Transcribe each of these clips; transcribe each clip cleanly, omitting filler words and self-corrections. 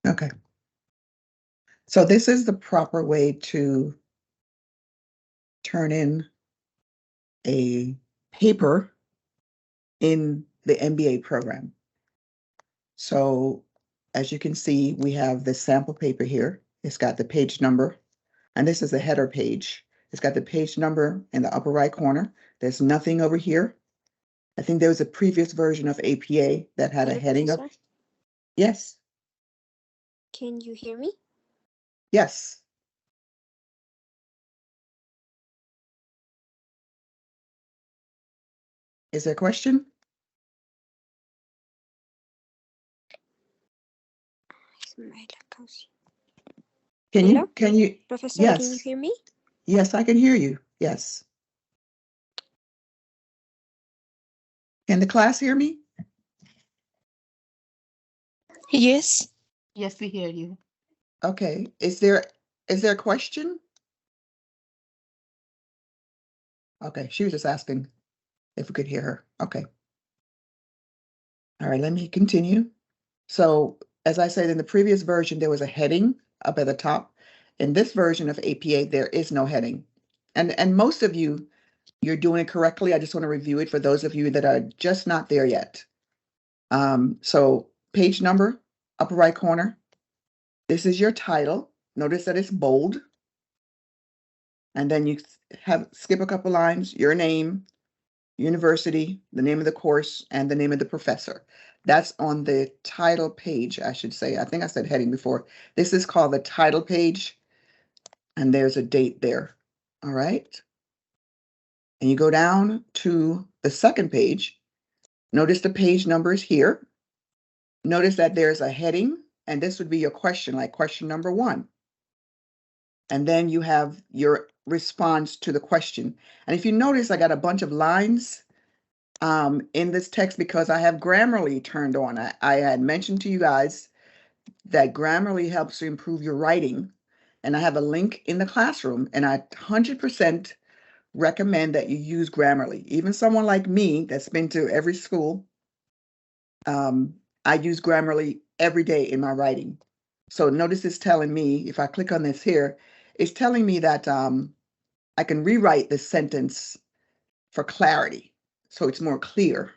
Okay. So this is the proper way to turn in a paper in the MBA program. So as you can see, we have the sample paper here. It's got the page number, and this is the header page. It's got the page number in the upper right corner. There's nothing over here. I think there was a previous version of APA that had a heading up. Yes. Can you hear me? Yes. Is there a question? Can you, Professor, yes. can you hear me? Yes, I can hear you. Yes. Can the class hear me? Yes. Yes, we hear you. Okay. Is there a question? Okay, she was just asking if we could hear her. Okay. All right, let me continue. So as I said, in the previous version, there was a heading up at the top. In this version of APA, there is no heading. And most of you, you're doing it correctly. I just want to review it for those of you that are just not there yet. So page number, upper right corner. This is your title. Notice that it's bold. And then you skip a couple lines, your name, university, the name of the course, and the name of the professor. That's on the title page, I should say. I think I said heading before. This is called the title page, and there's a date there. All right. And you go down to the second page. Notice the page numbers here. Notice that there's a heading, and this would be your question, like question number 1. And then you have your response to the question. And if you notice, I got a bunch of lines in this text because I have Grammarly turned on. I had mentioned to you guys that Grammarly helps to improve your writing. And I have a link in the classroom, and I 100% recommend that you use Grammarly. Even someone like me that's been to every school, I use Grammarly every day in my writing. So notice it's telling me, if I click on this here, it's telling me that I can rewrite the sentence for clarity, so it's more clear.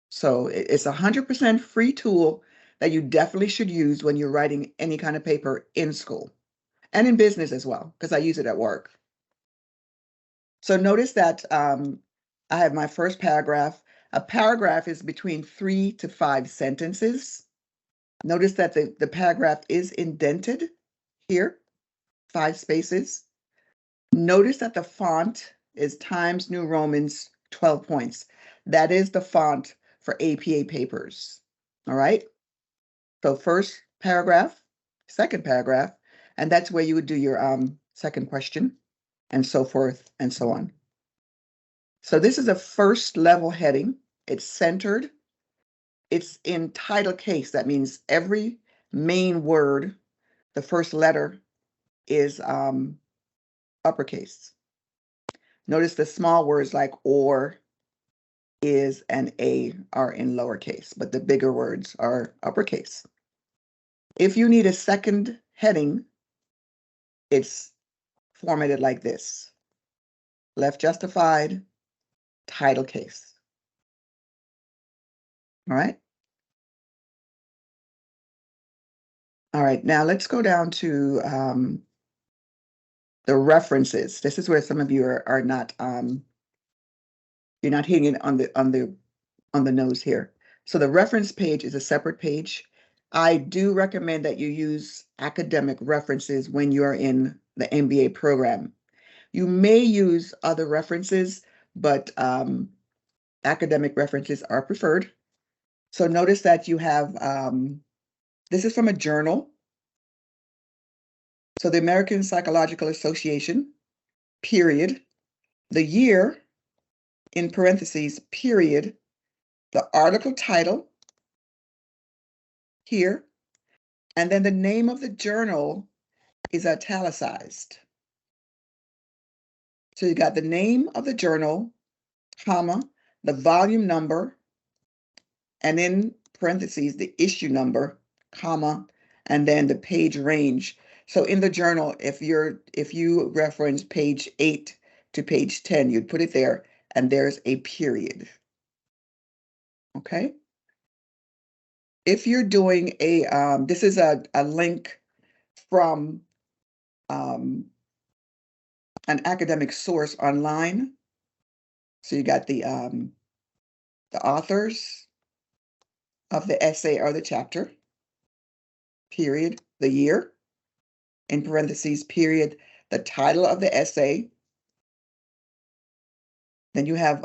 So it's a 100% free tool that you definitely should use when you're writing any kind of paper in school and in business as well, because I use it at work. So notice that I have my first paragraph. A paragraph is between 3 to 5 sentences. Notice that the paragraph is indented here, 5 spaces. Notice that the font is Times New Roman's 12 points. That is the font for APA papers. All right. So first paragraph, second paragraph, and that's where you would do your second question, and so forth and so on. So this is a first level heading. It's centered. It's in title case. That means every main word, the first letter is uppercase. Notice the small words like or, is, and a are in lowercase, but the bigger words are uppercase. If you need a second heading, it's formatted like this: left justified, title case. All right. All right, now let's go down to the references. This is where some of you are not you're not hitting it on the nose here. So the reference page is a separate page. I do recommend that you use academic references when you're in the MBA program. You may use other references, but academic references are preferred. So notice that you have, this is from a journal. So the American Psychological Association, period, the year, in parentheses, period, the article title here, and then the name of the journal is italicized. So you got the name of the journal, comma, the volume number, and in parentheses, the issue number, comma, and then the page range. So in the journal, if you reference page 8 to page 10, you'd put it there, and there's a period. Okay. If you're doing this is a link from an academic source online. So you got the authors of the essay or the chapter, period, the year, in parentheses, period, the title of the essay. Then you have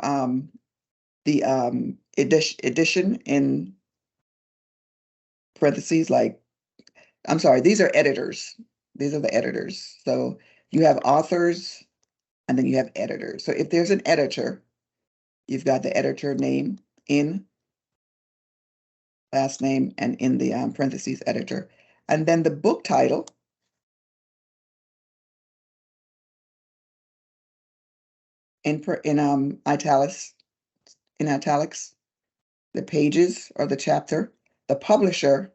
the edition in parentheses, like, I'm sorry, these are editors. These are the editors. So you have authors and then you have editors. So if there's an editor, you've got the editor name in last name and in the parentheses editor. And then the book title in italics, the pages or the chapter, the publisher,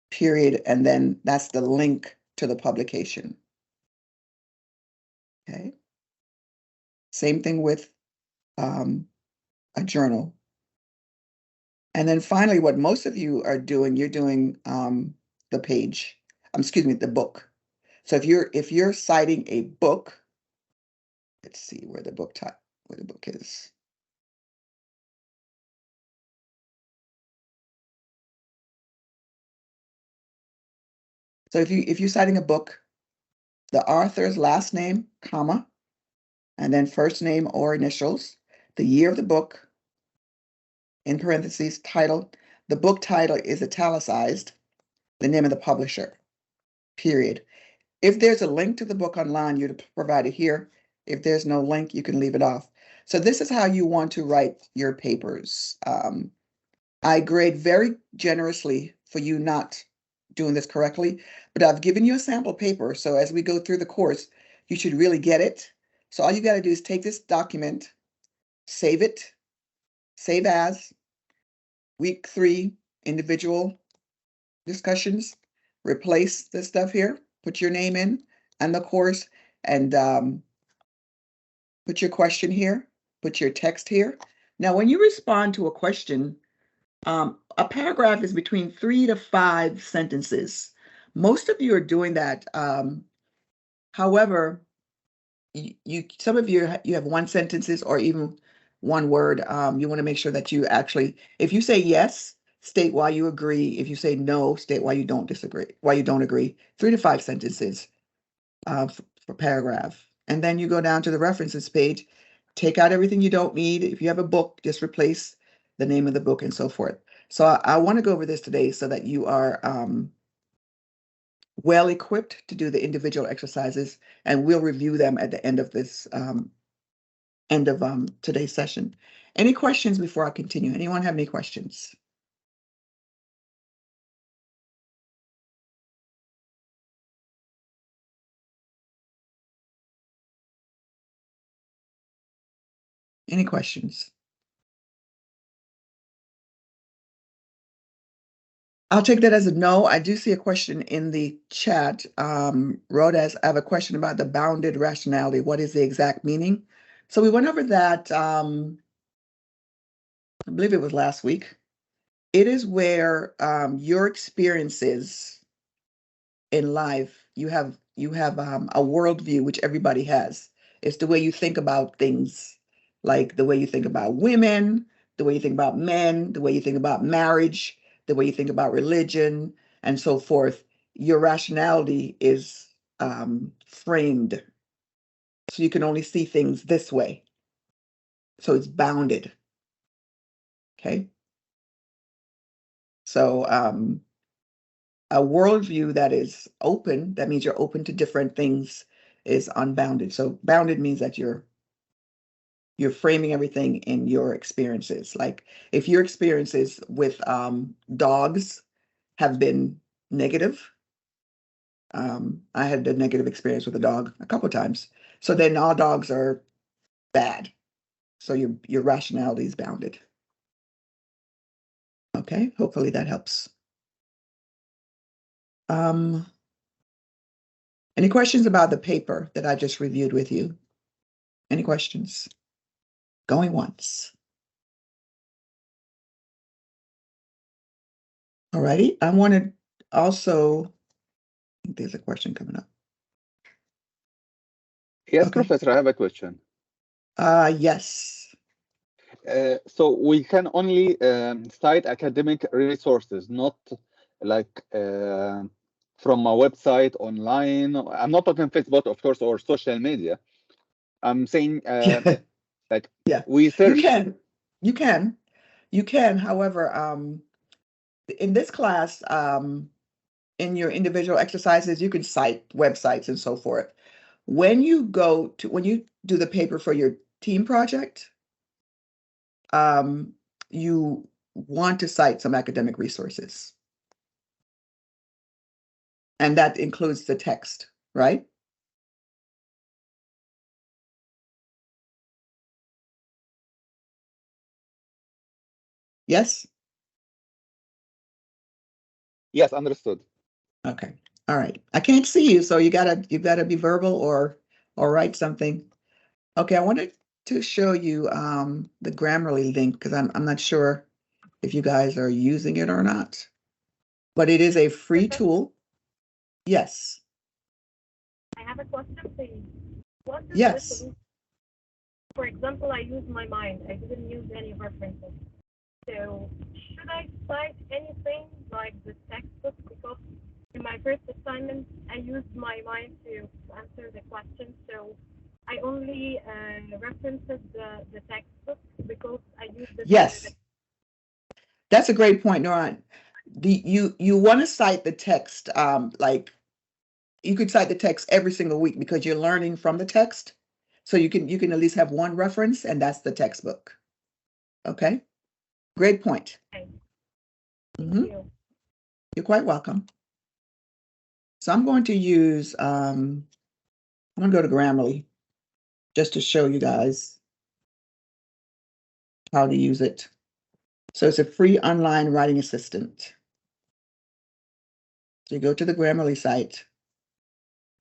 period, and then that's the link to the publication. Okay. Same thing with a journal. And then finally, what most of you are doing, you're doing the page, excuse me, the book. So if you're citing a book, let's see where the book is. So if you're citing a book, the author's last name, comma, and then first name or initials, the year of the book, in parentheses, title. The book title is italicized, the name of the publisher, period. If there's a link to the book online, you'd provide it here. If there's no link, you can leave it off. So this is how you want to write your papers. I grade very generously for you not doing this correctly, but I've given you a sample paper. So as we go through the course, you should really get it. So all you got to do is take this document, save it, save as, week 3, individual discussions, replace this stuff here, put your name in and the course, and put your question here, put your text here. Now, when you respond to a question, a paragraph is between 3 to 5 sentences. Most of you are doing that. However, some of you have one sentences or even one word. You want to make sure that you actually, if you say yes, state why you agree. If you say no, state why you don't disagree, why you don't agree. 3 to 5 sentences for paragraph. And then you go down to the references page, take out everything you don't need. If you have a book, just replace the name of the book and so forth. So I want to go over this today so that you are well equipped to do the individual exercises, and we'll review them at the end of this today's session. Any questions before I continue? Anyone have any questions? Any questions? I'll take that as a no. I do see a question in the chat. Rhodas, I have a question about the bounded rationality. What is the exact meaning? So we went over that, I believe it was last week. It is where your experiences in life, you have a worldview, which everybody has. It's the way you think about things, like the way you think about women, the way you think about men, the way you think about marriage, the way you think about religion, and so forth. Your rationality is framed, so you can only see things this way. So it's bounded. Okay. So a worldview that is open, that means you're open to different things, is unbounded. So bounded means that you're framing everything in your experiences. Like if your experiences with dogs have been negative, I had a negative experience with a dog a couple of times. So then all dogs are bad. So your rationality is bounded. Okay, hopefully that helps. Any questions about the paper that I just reviewed with you? Any questions? Going once. All righty. I want to also, I think there's a question coming up. Yes, Okay. Professor, I have a question. Yes. So we can only cite academic resources, not like from a website online. I'm not talking Facebook, of course, or social media. I'm saying like Yeah. we search. You can. However, in this class, in your individual exercises, you can cite websites and so forth. When you do the paper for your team project, you want to cite some academic resources. And that includes the text, right? Yes? Yes, understood. Okay. All right. I can't see you, so you gotta be verbal or write something. Okay, I wanted to show you the Grammarly link because I'm not sure if you guys are using it or not. But it is a free tool. Yes. I have a question for you. What is Yes. the solution? For example, I used my mind. I didn't use any references. So should I cite anything like the textbook? Because in my first assignment, I used my mind to answer the question. So I only referenced the textbook because I used it. Yes. That's a great point, Noran. You want to cite the text, like you could cite the text every single week because you're learning from the text. So you can at least have one reference, and that's the textbook. Okay. Great point. Okay. Mhm. Thank you. You're quite welcome. So I'm going to use I'm going to go to Grammarly just to show you guys how to use it. So it's a free online writing assistant. So you go to the Grammarly site,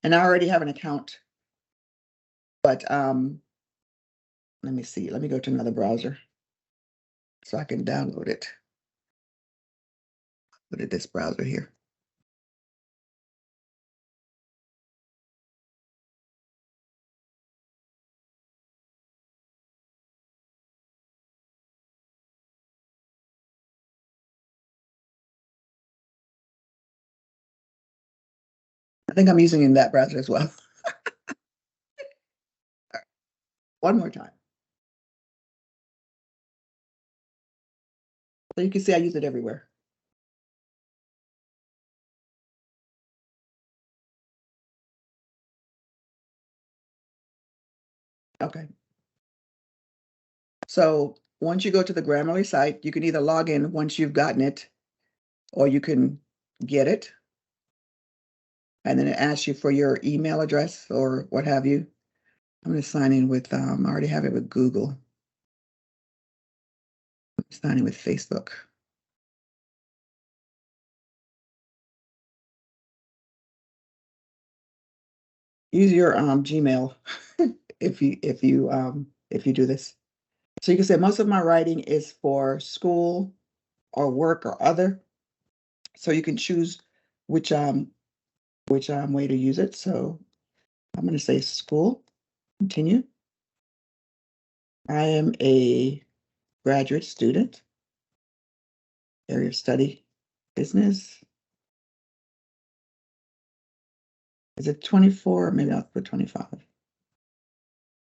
and I already have an account, but let me see. Let me go to another browser so I can download it. Put it this browser here. I think I'm using in that browser as well. One more time. So you can see I use it everywhere. Okay. So once you go to the Grammarly site, you can either log in once you've gotten it, or you can get it. And then it asks you for your email address or what have you. I'm going to sign in with, I already have it with Google. Sign in with Facebook. Use your Gmail if you do this. So you can say most of my writing is for school or work or other. So you can choose which way to use it. So I'm going to say school. Continue. I am a graduate student. Area of study, business. Is it 24? Maybe I'll put 25.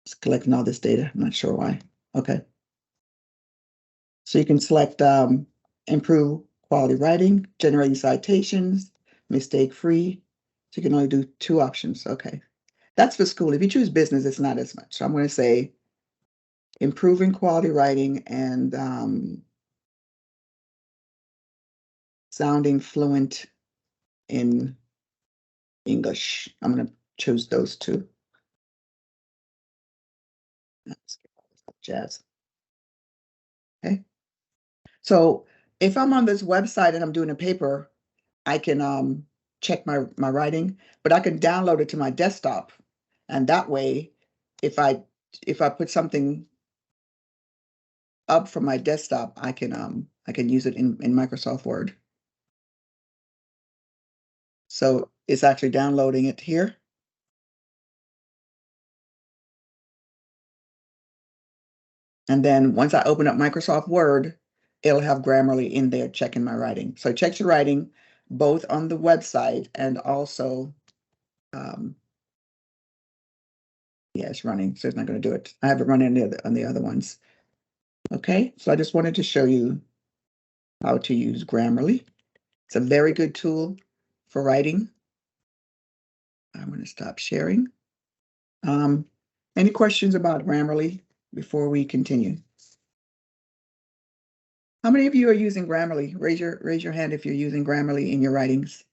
It's collecting all this data. I'm not sure why. Okay. So you can select improve quality writing, generating citations, mistake-free. So you can only do 2 options. Okay. That's for school. If you choose business, it's not as much. So I'm going to say improving quality writing and sounding fluent in English. I'm going to choose those 2. Jazz. Okay. So if I'm on this website and I'm doing a paper, I can check my writing, but I can download it to my desktop. And that way, if I put something up from my desktop, I can use it in Microsoft Word. So it's actually downloading it here. And then once I open up Microsoft Word, it'll have Grammarly in there checking my writing. So it checks your writing both on the website and also, yeah, it's running, so it's not going to do it. I have it running on the other ones. Okay, so I just wanted to show you how to use Grammarly. It's a very good tool for writing. I'm going to stop sharing. Any questions about Grammarly before we continue? How many of you are using Grammarly? Raise your hand if you're using Grammarly in your writings.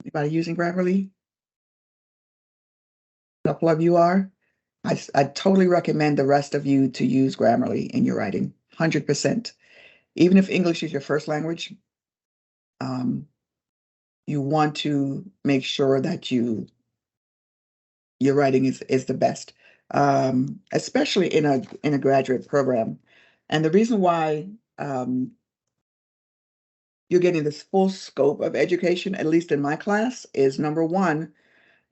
Anybody using Grammarly? A couple of you are. I totally recommend the rest of you to use Grammarly in your writing, 100%. Even if English is your first language, you want to make sure that your writing is the best, especially in a graduate program. And the reason why you're getting this full scope of education, at least in my class, is number one,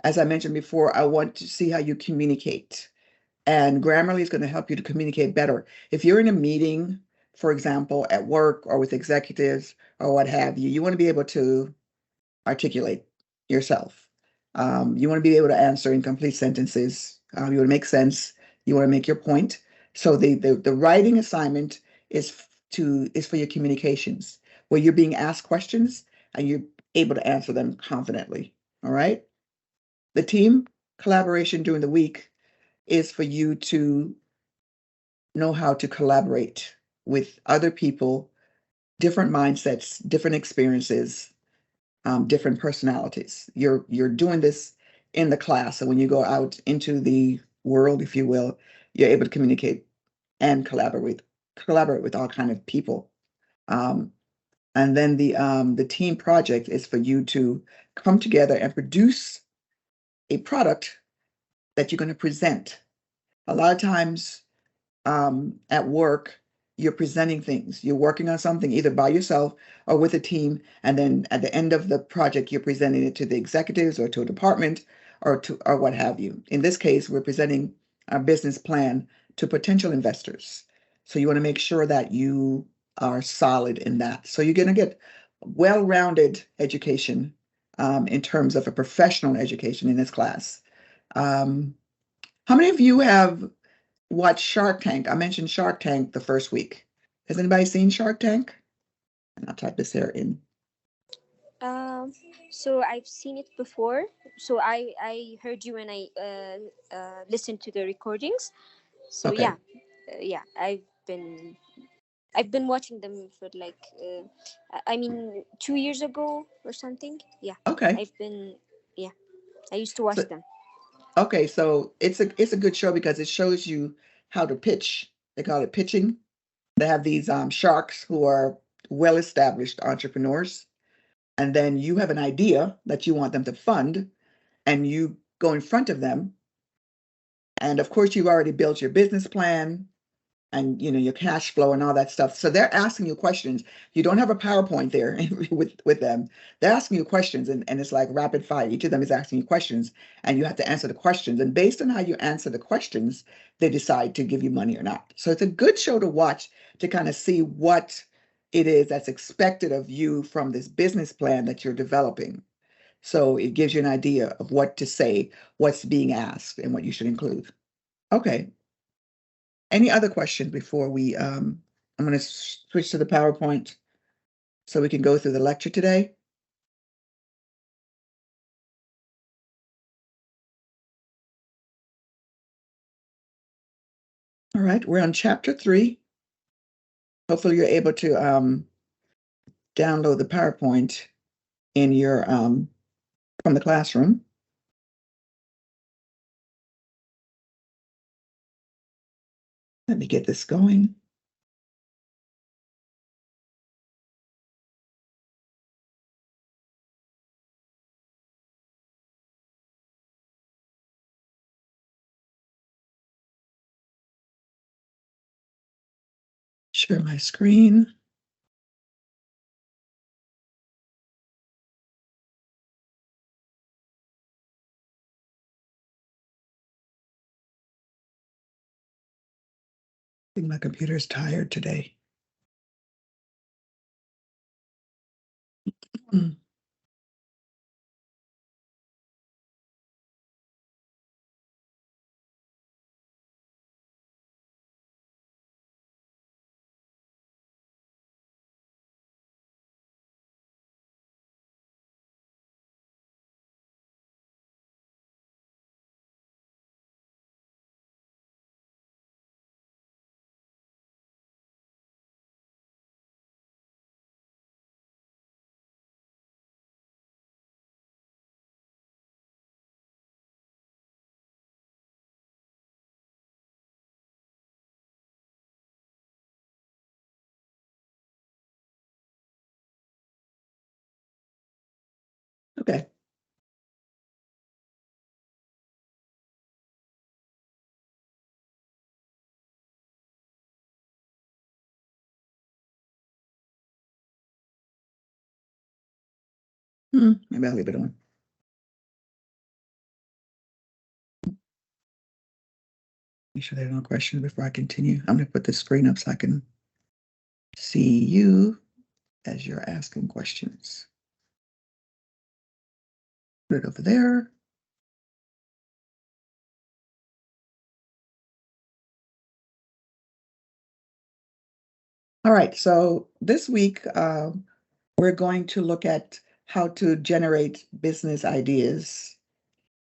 as I mentioned before, I want to see how you communicate. And Grammarly is going to help you to communicate better. If you're in a meeting, for example, at work or with executives or what have you, you want to be able to articulate yourself. You want to be able to answer in complete sentences. You want to make sense. You want to make your point. So the writing assignment is for your communications, where you're being asked questions and you're able to answer them confidently. All right. The team collaboration during the week is for you to know how to collaborate with other people, different mindsets, different experiences, different personalities. You're doing this in the class. So when you go out into the world, if you will, you're able to communicate and collaborate with all kind of people. And then the team project is for you to come together and produce a product that you're going to present. A lot of times at work, you're presenting things. You're working on something either by yourself or with a team. And then at the end of the project, you're presenting it to the executives or to a department or what have you. In this case, we're presenting our business plan to potential investors. So you want to make sure that you are solid in that. So you're going to get well-rounded education in terms of a professional education in this class. How many of you have watched Shark Tank? I mentioned Shark Tank the first week. Has anybody seen Shark Tank? And I'll type this here in. So I've seen it before. So I heard you when I listened to the recordings. So Okay. yeah, I've been watching them for like I mean 2 years ago or something. Yeah. Okay. I used to watch So, them. okay, so it's a good show because it shows you how to pitch. They call it pitching. They have these sharks who are well-established entrepreneurs, and then you have an idea that you want them to fund, and you go in front of them. And of course, you've already built your business plan and your cash flow and all that stuff. So they're asking you questions. You don't have a PowerPoint there with them. They're asking you questions, and it's like rapid fire. Each of them is asking you questions, and you have to answer the questions. And based on how you answer the questions, they decide to give you money or not. So it's a good show to watch to kind of see what it is that's expected of you from this business plan that you're developing. So it gives you an idea of what to say, what's being asked, and what you should include. Okay. Any other questions before I'm going to switch to the PowerPoint so we can go through the lecture today. All right, we're on chapter 3. Hopefully you're able to download the PowerPoint in your from the classroom. Let me get this going. Share my screen. I think my computer is tired today. Okay. Maybe I'll leave it on. Make sure there are no questions before I continue. I'm going to put the screen up so I can see you as you're asking questions. Put it over there. All right, so this week we're going to look at how to generate business ideas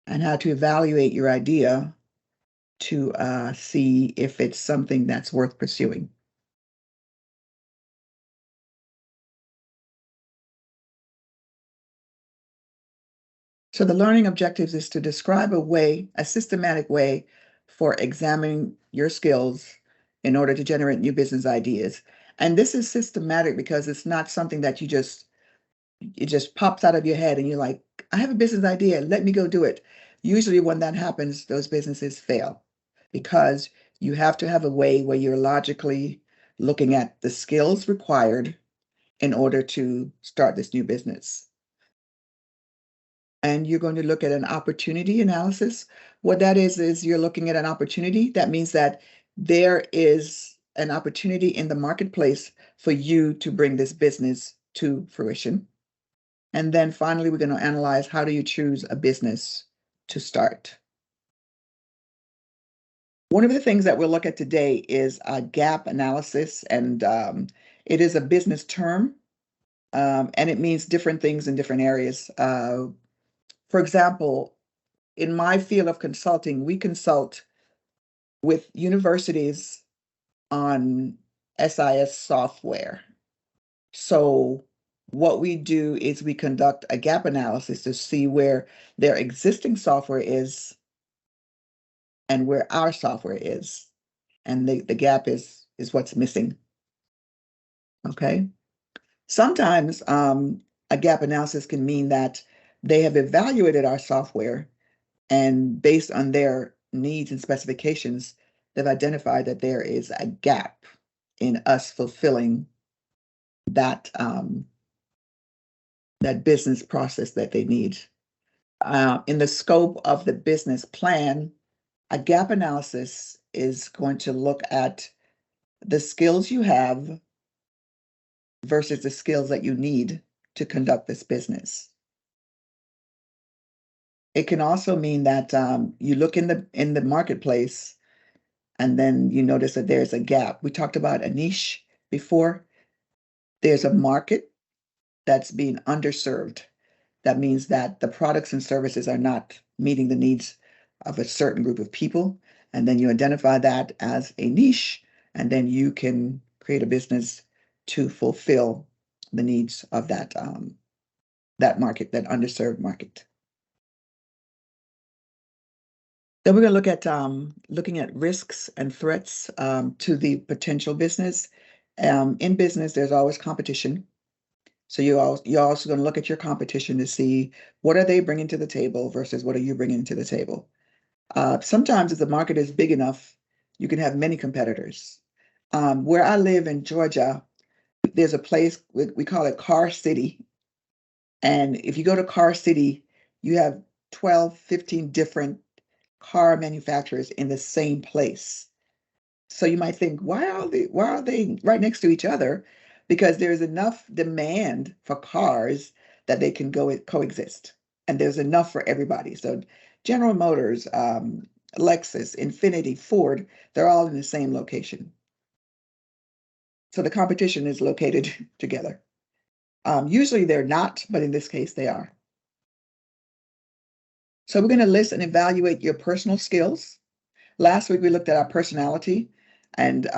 and how to evaluate your idea to see if it's something that's worth pursuing. So the learning objectives is to describe a systematic way for examining your skills in order to generate new business ideas. And this is systematic because it's not something that it just pops out of your head and you're like, I have a business idea, let me go do it. Usually when that happens, those businesses fail because you have to have a way where you're logically looking at the skills required in order to start this new business. And you're going to look at an opportunity analysis. What that is you're looking at an opportunity. That means that there is an opportunity in the marketplace for you to bring this business to fruition. And then finally, we're going to analyze how do you choose a business to start. One of the things that we'll look at today is a gap analysis, and it is a business term, and it means different things in different areas. For example, in my field of consulting, we consult with universities on SIS software. So what we do is we conduct a gap analysis to see where their existing software is and where our software is. And the gap is what's missing. Okay. Sometimes a gap analysis can mean that they have evaluated our software and based on their needs and specifications, they've identified that there is a gap in us fulfilling that that business process that they need. In the scope of the business plan, a gap analysis is going to look at the skills you have versus the skills that you need to conduct this business. It can also mean that you look in the marketplace and then you notice that there's a gap. We talked about a niche before. There's a market that's being underserved. That means that the products and services are not meeting the needs of a certain group of people. And then you identify that as a niche, and then you can create a business to fulfill the needs of that market, that underserved market. Then we're going to look at looking at risks and threats to the potential business. In business, there's always competition. So you're also going to look at your competition to see what are they bringing to the table versus what are you bringing to the table. Sometimes if the market is big enough, you can have many competitors. Where I live in Georgia, there's a place we call it Car City. And if you go to Car City, you have 12, 15 different car manufacturers in the same place. So you might think, why are they right next to each other? Because there's enough demand for cars that they can go coexist. And there's enough for everybody. So General Motors, Lexus, Infiniti, Ford, they're all in the same location. So the competition is located together. Usually they're not, but in this case they are. So we're going to list and evaluate your personal skills. Last week we looked at our personality and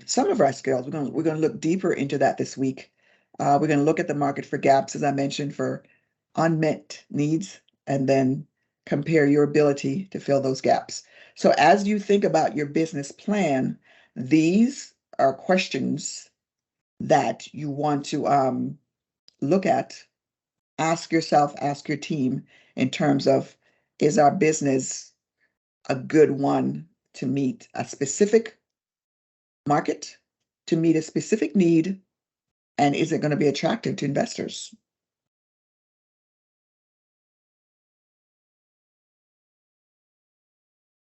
some of our skills. We're going to look deeper into that this week. We're going to look at the market for gaps, as I mentioned, for unmet needs, and then compare your ability to fill those gaps. So as you think about your business plan, these are questions that you want to look at, ask yourself, ask your team in terms of, is our business a good one to meet a specific market, to meet a specific need, and is it going to be attractive to investors?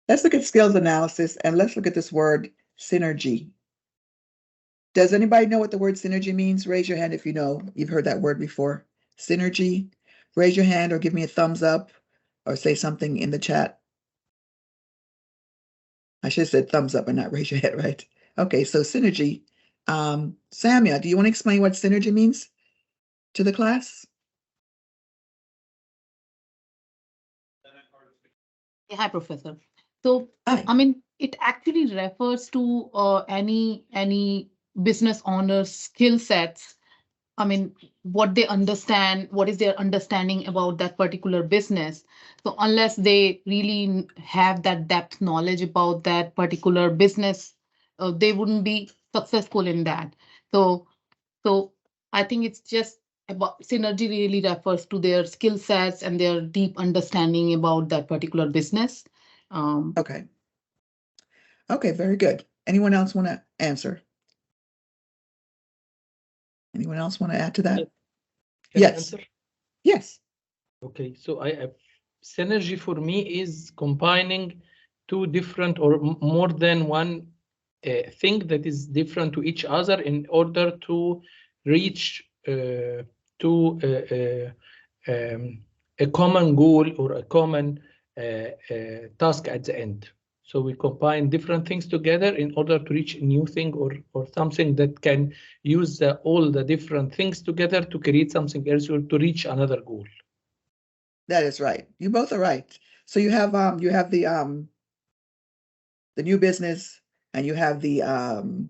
Let's look at skills analysis and let's look at this word synergy. Does anybody know what the word synergy means? Raise your hand if you know, you've heard that word before. Synergy. Raise your hand or give me a thumbs up or say something in the chat. I should have said thumbs up and not raise your head, right? Okay, so synergy. Samia, do you want to explain what synergy means to the class? Yeah, hi, Professor. So, Hi. I mean, it actually refers to any business owner's skill sets. I mean, what they understand, what is their understanding about that particular business. So unless they really have that depth knowledge about that particular business, they wouldn't be successful in that. So I think it's just about synergy really refers to their skill sets and their deep understanding about that particular business. Okay. Okay, very good. Anyone else want to answer? Anyone else want to add to that? Can I Yes. answer? Yes. Okay, so synergy for me is combining two different or more than one thing that is different to each other in order to reach to a common goal or a common task at the end. So we combine different things together in order to reach a new thing or something that can use all the different things together to create something else or to reach another goal. That is right. You both are right. So you have the new business and you have the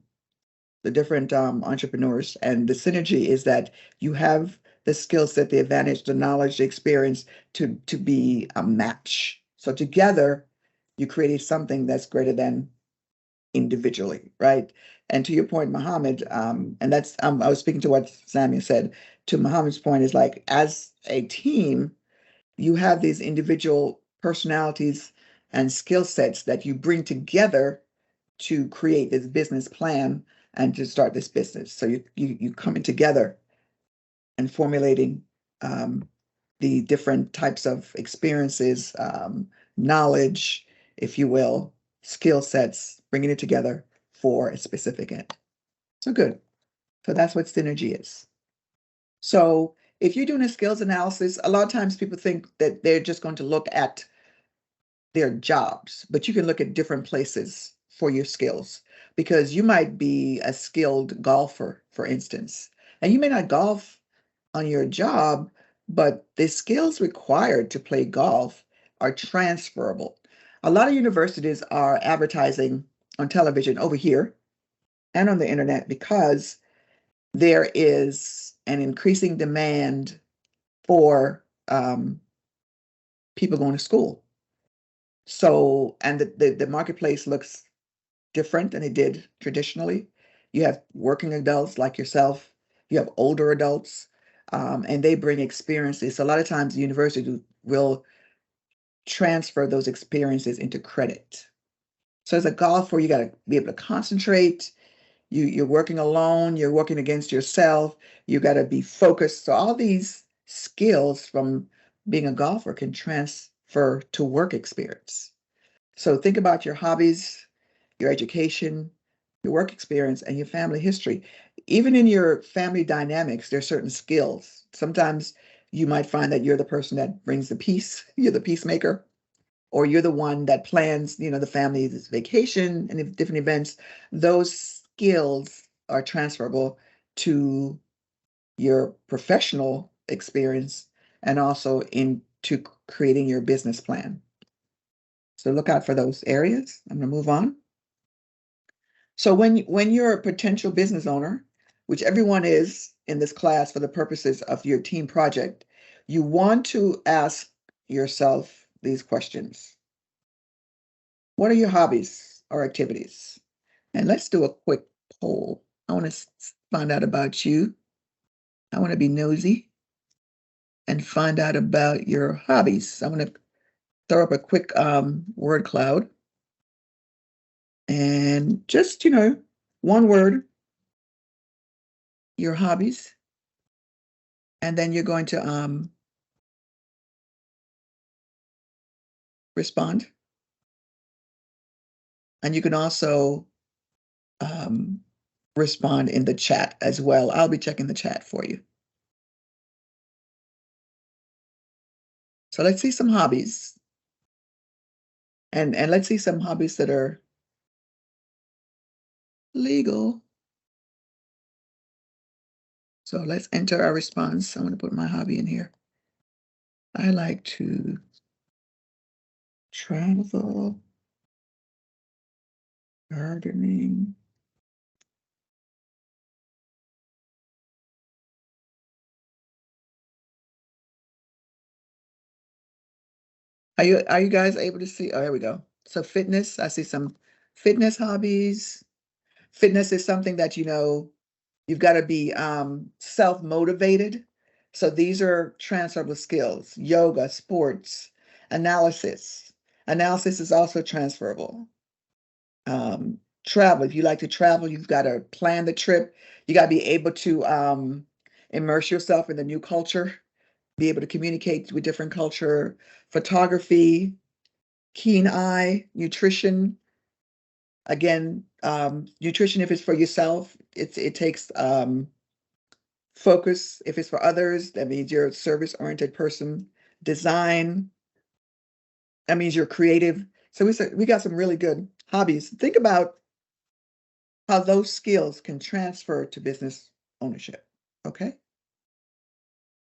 different entrepreneurs, and the synergy is that you have the skill set, the advantage, the knowledge, the experience to be a match. So together you created something that's greater than individually, right? And to your point, Mohammed, and that's I was speaking to what Samia said. To Mohammed's point is like, as a team, you have these individual personalities and skill sets that you bring together to create this business plan and to start this business. So you coming together and formulating the different types of experiences, knowledge, if you will, skill sets, bringing it together for a specific end. So good. So that's what synergy is. So if you're doing a skills analysis, a lot of times people think that they're just going to look at their jobs, but you can look at different places for your skills because you might be a skilled golfer, for instance, and you may not golf on your job, but the skills required to play golf are transferable. A lot of universities are advertising on television over here and on the internet because there is an increasing demand for people going to school. So, and the marketplace looks different than it did traditionally. You have working adults like yourself, you have older adults, and they bring experiences. So a lot of times the university will transfer those experiences into credit. So as a golfer, you got to be able to concentrate. you're working alone, you're working against yourself, you got to be focused. So all these skills from being a golfer can transfer to work experience. So think about your hobbies, your education, your work experience, and your family history. Even in your family dynamics, there's certain skills. Sometimes you might find that you're the person that brings the peace, you're the peacemaker, or you're the one that plans, the family's vacation and different events. Those skills are transferable to your professional experience and also into creating your business plan. So look out for those areas. I'm going to move on. So when you're a potential business owner, which everyone is in this class for the purposes of your team project, you want to ask yourself these questions. What are your hobbies or activities? And let's do a quick poll. I want to find out about you. I want to be nosy and find out about your hobbies. I'm going to throw up a quick word cloud. And just, one word, your hobbies. And then you're going to respond. And you can also respond in the chat as well. I'll be checking the chat for you. So let's see some hobbies. And let's see some hobbies that are legal. So let's enter our response. I'm going to put my hobby in here. I like to travel, gardening. Are you guys able to see? Oh, here we go. So fitness, I see some fitness hobbies. Fitness is something that, you've got to be self-motivated. So these are transferable skills: yoga, sports, analysis. Analysis is also transferable. Travel. If you like to travel, you've got to plan the trip. You got to be able to immerse yourself in the new culture, be able to communicate with different culture. Photography, keen eye, nutrition. Again, nutrition, if it's for yourself, it takes focus. If it's for others, that means you're a service-oriented person. Design, that means you're creative. So we got some really good hobbies. Think about how those skills can transfer to business ownership. Okay.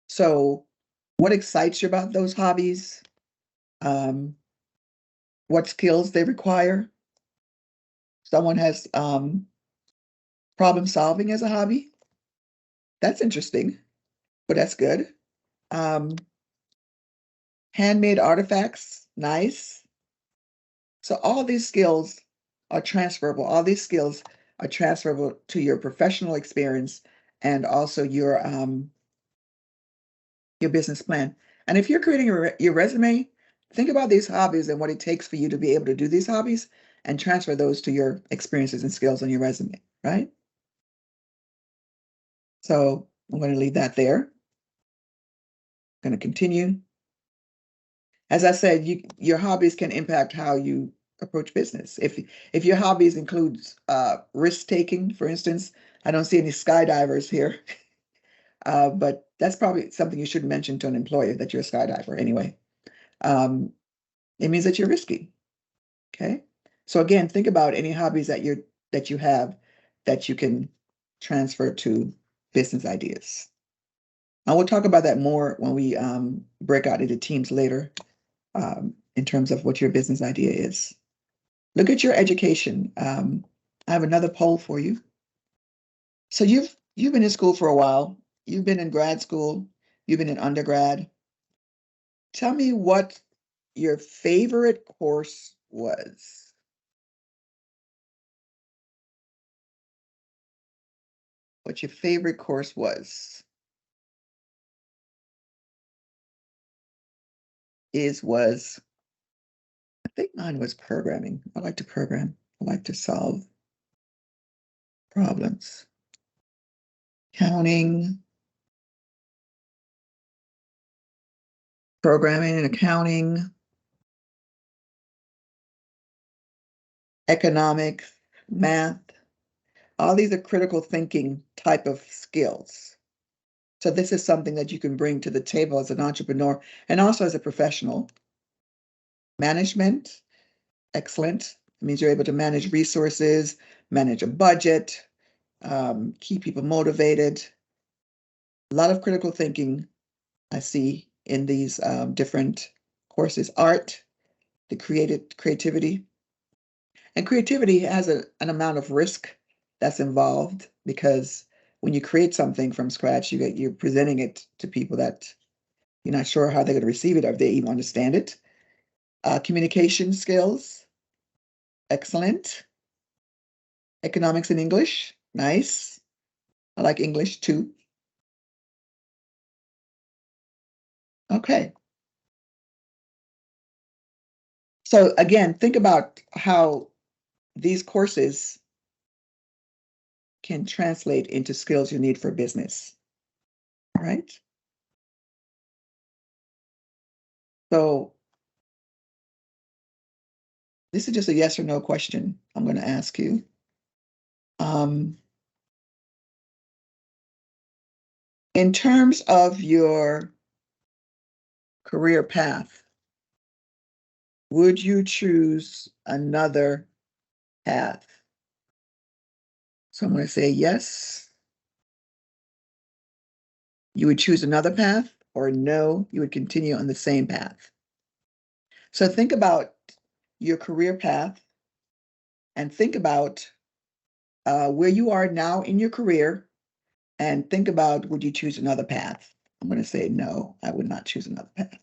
So what excites you about those hobbies? What skills they require? Someone has problem solving as a hobby. That's interesting, but that's good. Handmade artifacts, nice. So all these skills are transferable. All these skills are transferable to your professional experience and also your business plan. And if you're creating your resume, think about these hobbies and what it takes for you to be able to do these hobbies and transfer those to your experiences and skills on your resume, right? So I'm going to leave that there. I'm going to continue. As I said, your hobbies can impact how you approach business. If your hobbies includes risk taking, for instance, I don't see any skydivers here, but that's probably something you should mention to an employer that you're a skydiver anyway. It means that you're risky. Okay. So again, think about any hobbies that you have that you can transfer to business ideas. And we'll talk about that more when we break out into teams later in terms of what your business idea is. Look at your education. I have another poll for you. So you've been in school for a while. You've been in grad school. You've been in undergrad. Tell me what your favorite course was. What your favorite course was. Was, I think mine was programming. I like to program. I like to solve problems. Accounting, programming and accounting, economics, math. All these are critical thinking type of skills. So this is something that you can bring to the table as an entrepreneur and also as a professional. Management, excellent. It means you're able to manage resources, manage a budget, keep people motivated. A lot of critical thinking I see in these different courses. Art, the creativity. And creativity has an amount of risk that's involved because when you create something from scratch, you're presenting it to people that you're not sure how they're going to receive it or if they even understand it. Communication skills, excellent. Economics and English, nice. I like English too. Okay. So again, think about how these courses can translate into skills you need for business. All right. So this is just a yes or no question I'm going to ask you. In terms of your career path, would you choose another path? So I'm going to say yes. You would choose another path, or no, you would continue on the same path. So think about your career path and think about where you are now in your career and think about, would you choose another path? I'm going to say no, I would not choose another path.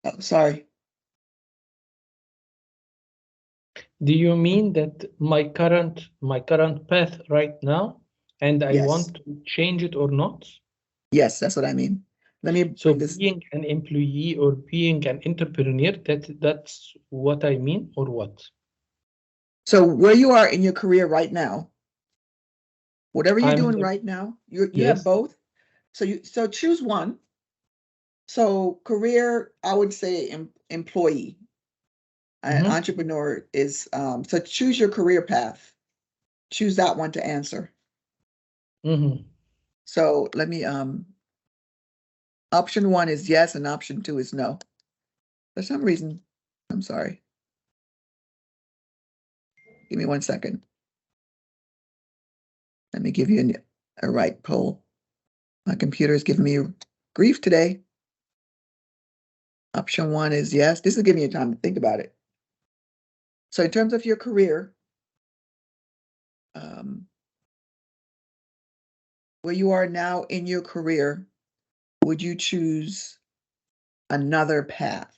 Oh, sorry. Do you mean that my current path right now, and I Yes. want to change it or not? Yes, that's what I mean. Let me So bring this. being an employee or being an entrepreneur, that's what I mean, or what? So where you are in your career right now, whatever you're I'm doing the- right now, you have Yes. both. So choose one. So career, I would say employee. An Mhm. entrepreneur is so choose your career path. Choose that one to answer. Mhm. So let me option 1 is yes and option 2 is no. For some reason, I'm sorry. Give me 1 second. Let me give you a right poll. My computer is giving me grief today. Option 1 is yes. This is giving you time to think about it. So in terms of your career, where you are now in your career, would you choose another path?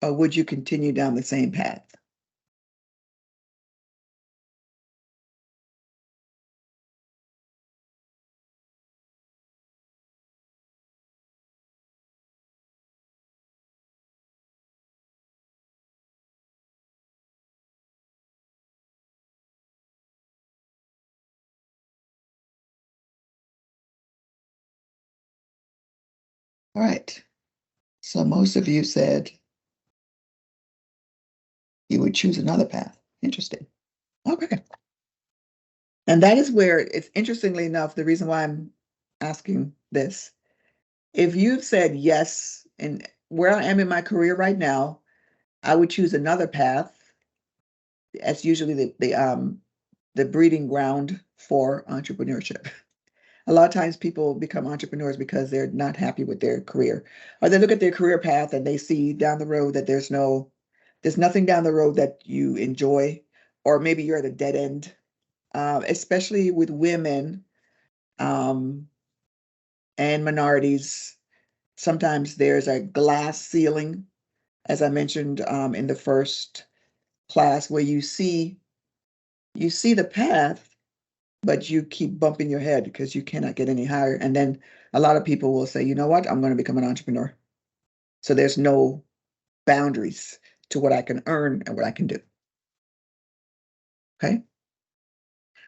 Or would you continue down the same path? All right. So most of you said you would choose another path. Interesting. Okay. And that is where it's interestingly enough, the reason why I'm asking this. If you've said yes, and where I am in my career right now, I would choose another path. That's usually the breeding ground for entrepreneurship. A lot of times people become entrepreneurs because they're not happy with their career, or they look at their career path and they see down the road that there's nothing down the road that you enjoy, or maybe you're at a dead end. Especially with women and minorities, sometimes there's a glass ceiling, as I mentioned in the first class, where you see the path, but you keep bumping your head because you cannot get any higher. And then a lot of people will say, you know what, I'm going to become an entrepreneur. So there's no boundaries to what I can earn and what I can do. Okay.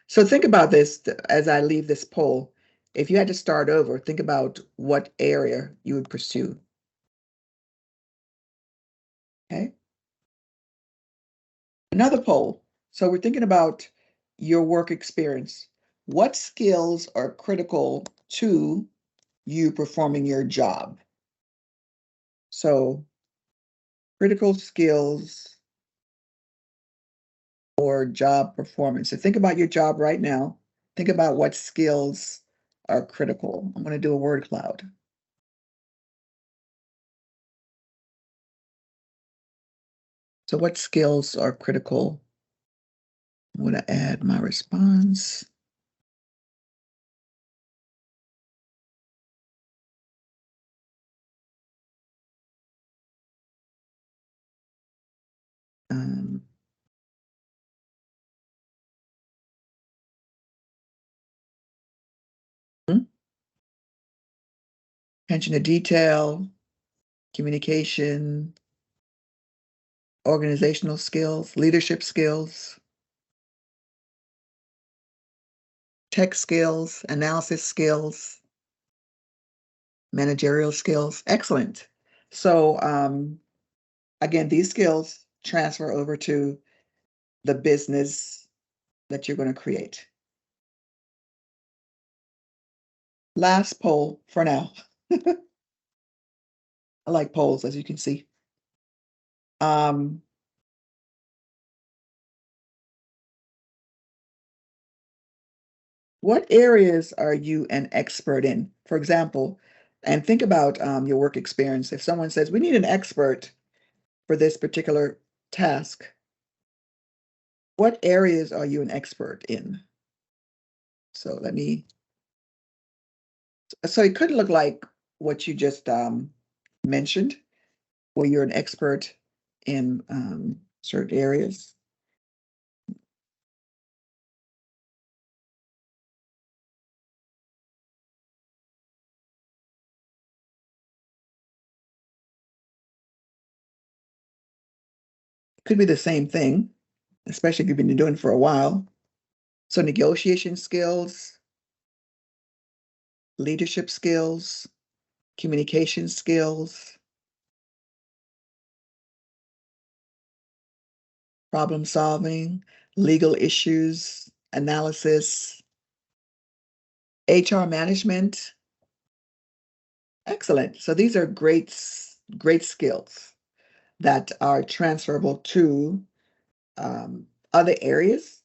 So think about this as I leave this poll. If you had to start over, think about what area you would pursue. Okay. Another poll. So we're thinking about your work experience. What skills are critical to you performing your job? So critical skills or job performance. So think about your job right now. Think about what skills are critical. I'm going to do a word cloud. So what skills are critical? I'm going to add my response. Um, Attention to detail, communication, organizational skills, leadership skills, tech skills, analysis skills, managerial skills. Excellent. So again, these skills transfer over to the business that you're going to create. Last poll for now. I like polls, as you can see. What areas are you an expert in? For example, and think about your work experience. If someone says, we need an expert for this particular task, what areas are you an expert in? So so it could look like what you just mentioned, where you're an expert in certain areas. Could be the same thing, especially if you've been doing it for a while. So negotiation skills, leadership skills, communication skills, problem solving, legal issues, analysis, HR management. Excellent. So these are great skills that are transferable to other areas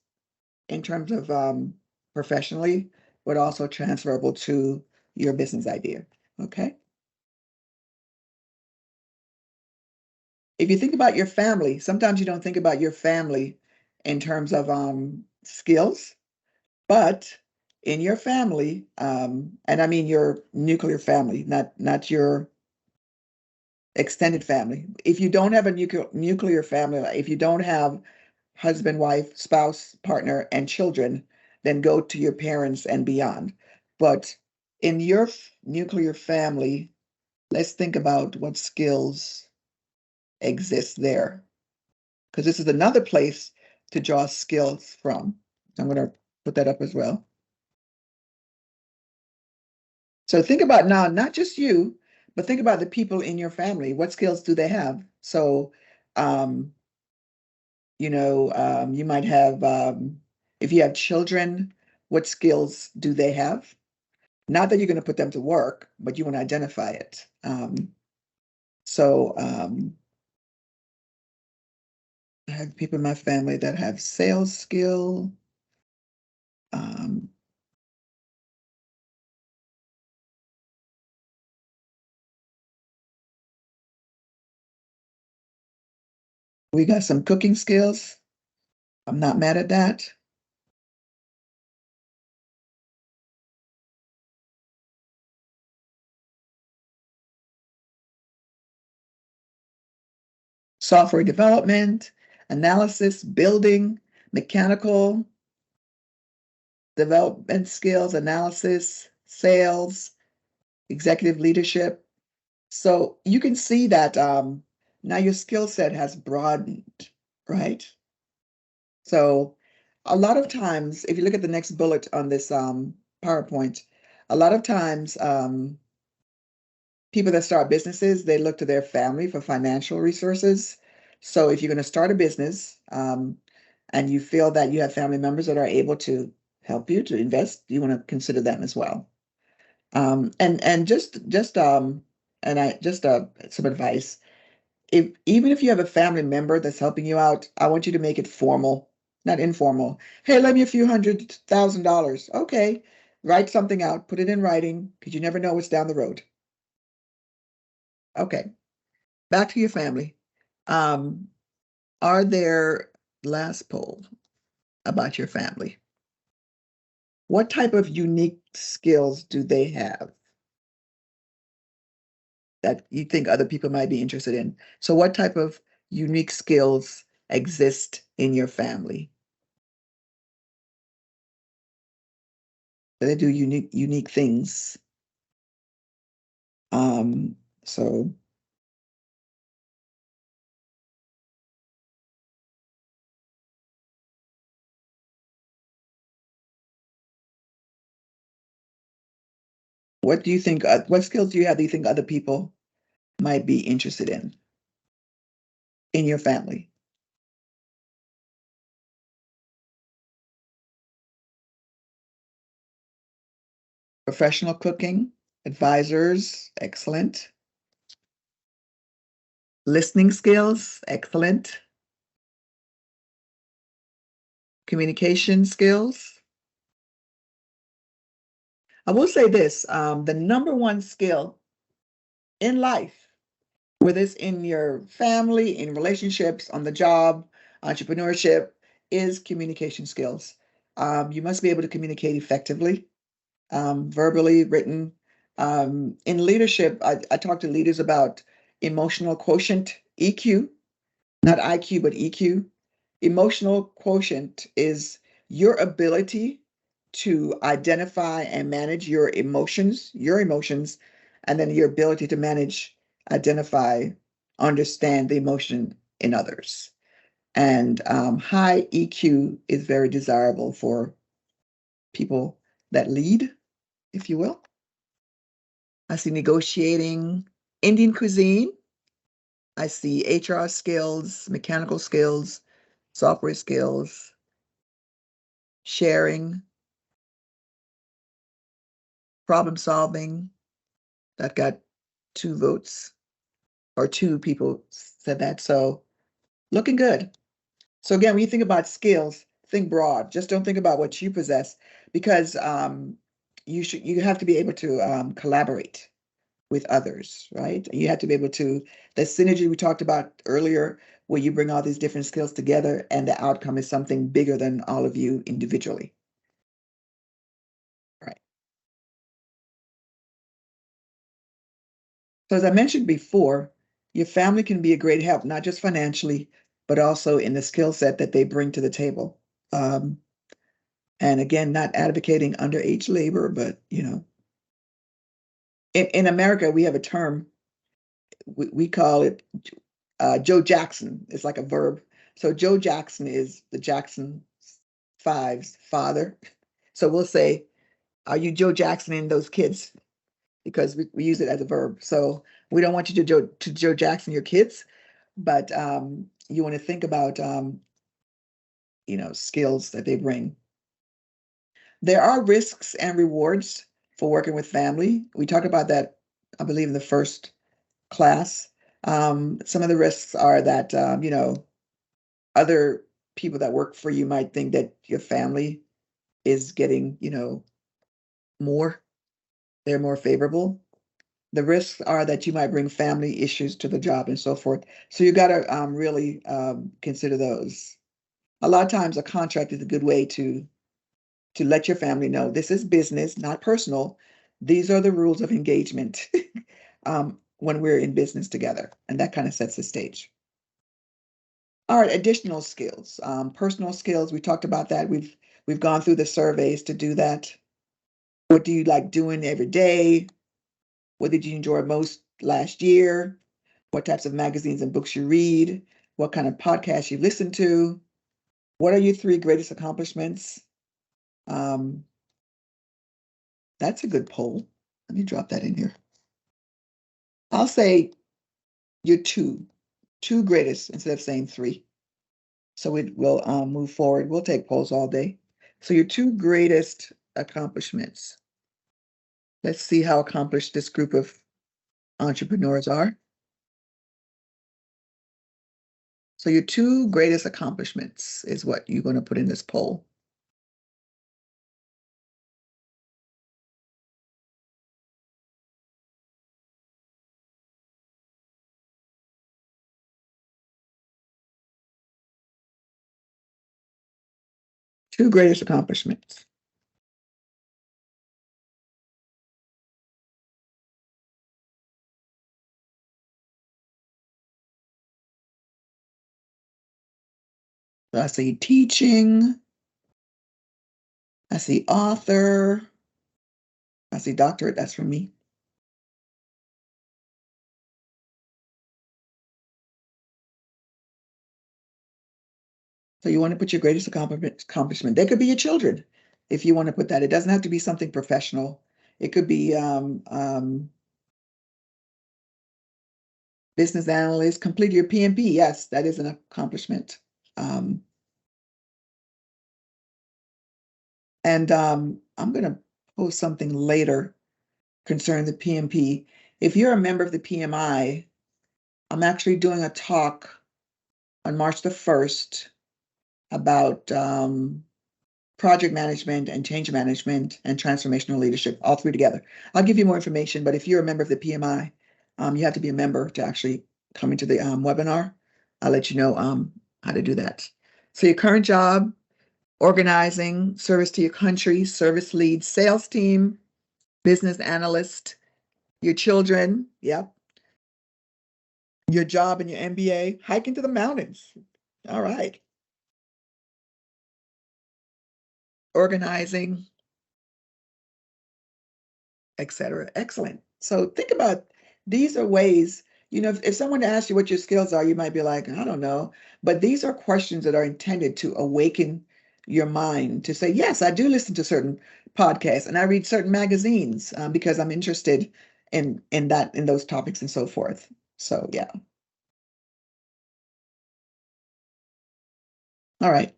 in terms of professionally, but also transferable to your business idea. Okay. If you think about your family, sometimes you don't think about your family in terms of skills, but in your family, and I mean your nuclear family, not your extended family. If you don't have a nuclear family, if you don't have husband, wife, spouse, partner, and children, then go to your parents and beyond. But in your nuclear family, let's think about what skills exist there, because this is another place to draw skills from. I'm going to put that up as well. So think about now, not just you, but think about the people in your family. What skills do they have? So, you might have, if you have children, what skills do they have? Not that you're going to put them to work, but you want to identify it. So I have people in my family that have sales skill. We got some cooking skills. I'm not mad at that. Software development, analysis, building, mechanical development skills, analysis, sales, executive leadership. So you can see that now your skill set has broadened, right? So a lot of times, if you look at the next bullet on this PowerPoint, a lot of times people that start businesses, they look to their family for financial resources. So if you're going to start a business and you feel that you have family members that are able to help you to invest, you want to consider them as well. And just some advice. Even if you have a family member that's helping you out, I want you to make it formal, not informal. Hey, lend me a few $100,000. Okay, write something out, put it in writing, because you never know what's down the road. Okay, back to your family. Are there, last poll about your family? What type of unique skills do they have that you think other people might be interested in? So what type of unique skills exist in your family? They do unique things. So what do you think, what skills do you have that you think other people might be interested in your family? Professional cooking, advisors, excellent. Listening skills, excellent. Communication skills. I will say this, the number one skill in life, whether it's in your family, in relationships, on the job, entrepreneurship, is communication skills. You must be able to communicate effectively, verbally, written. In leadership, I talk to leaders about emotional quotient, EQ, not IQ, but EQ. Emotional quotient is your ability to identify and manage your emotions, and then your ability to manage, identify, understand the emotion in others. And high EQ is very desirable for people that lead, if you will. I see negotiating, Indian cuisine. I see HR skills, mechanical skills, software skills, sharing, problem solving. That got 2 votes, or 2 people said that. So looking good. So again, when you think about skills, think broad. Just don't think about what you possess, because you have to be able to collaborate with others, right? You have to be able to, the synergy we talked about earlier, where you bring all these different skills together and the outcome is something bigger than all of you individually. Right. So as I mentioned before, your family can be a great help, not just financially, but also in the skill set that they bring to the table. And again, not advocating underage labor, but in America, we have a term, we call it Joe Jackson. It's like a verb. So Joe Jackson is the Jackson 5's father. So we'll say, are you Joe Jackson in those kids? Because we use it as a verb. So we don't want you to Joe Jackson your kids, but you want to think about skills that they bring. There are risks and rewards for working with family. We talked about that, I believe, in the first class. Some of the risks are that other people that work for you might think that your family is getting more, they're more favorable. The risks are that you might bring family issues to the job and so forth. So you got to really consider those. A lot of times a contract is a good way to let your family know this is business, not personal. These are the rules of engagement when we're in business together. And that kind of sets the stage. All right, additional skills, personal skills. We talked about that. We've gone through the surveys to do that. What do you like doing every day? What did you enjoy most last year, what types of magazines and books you read, what kind of podcasts you listen to, what are your 3 greatest accomplishments? That's a good poll. Let me drop that in here. I'll say your two greatest instead of saying 3. So we'll move forward. We'll take polls all day. So your 2 greatest accomplishments. Let's see how accomplished this group of entrepreneurs are. So your 2 greatest accomplishments is what you're going to put in this poll. Two greatest accomplishments. So I see teaching. I see author. I see doctorate. That's for me. So you want to put your greatest accomplishment. They could be your children, if you want to put that. It doesn't have to be something professional. It could be business analyst, complete your PMP. Yes, that is an accomplishment. And I'm going to post something later concerning the PMP. If you're a member of the PMI, I'm actually doing a talk on March the 1st about project management and change management and transformational leadership, all 3 together. I'll give you more information, but if you're a member of the PMI, you have to be a member to actually come into the webinar. I'll let you know how to do that. So your current job, organizing, service to your country, service lead, sales team, business analyst, your children, yep. Your job and your MBA, hiking to the mountains. All right. Organizing, etc. Excellent. So think about, these are ways, if someone asks you what your skills are, you might be like, I don't know. But these are questions that are intended to awaken your mind to say, yes, I do listen to certain podcasts and I read certain magazines because I'm interested in those topics and so forth. So yeah. All right.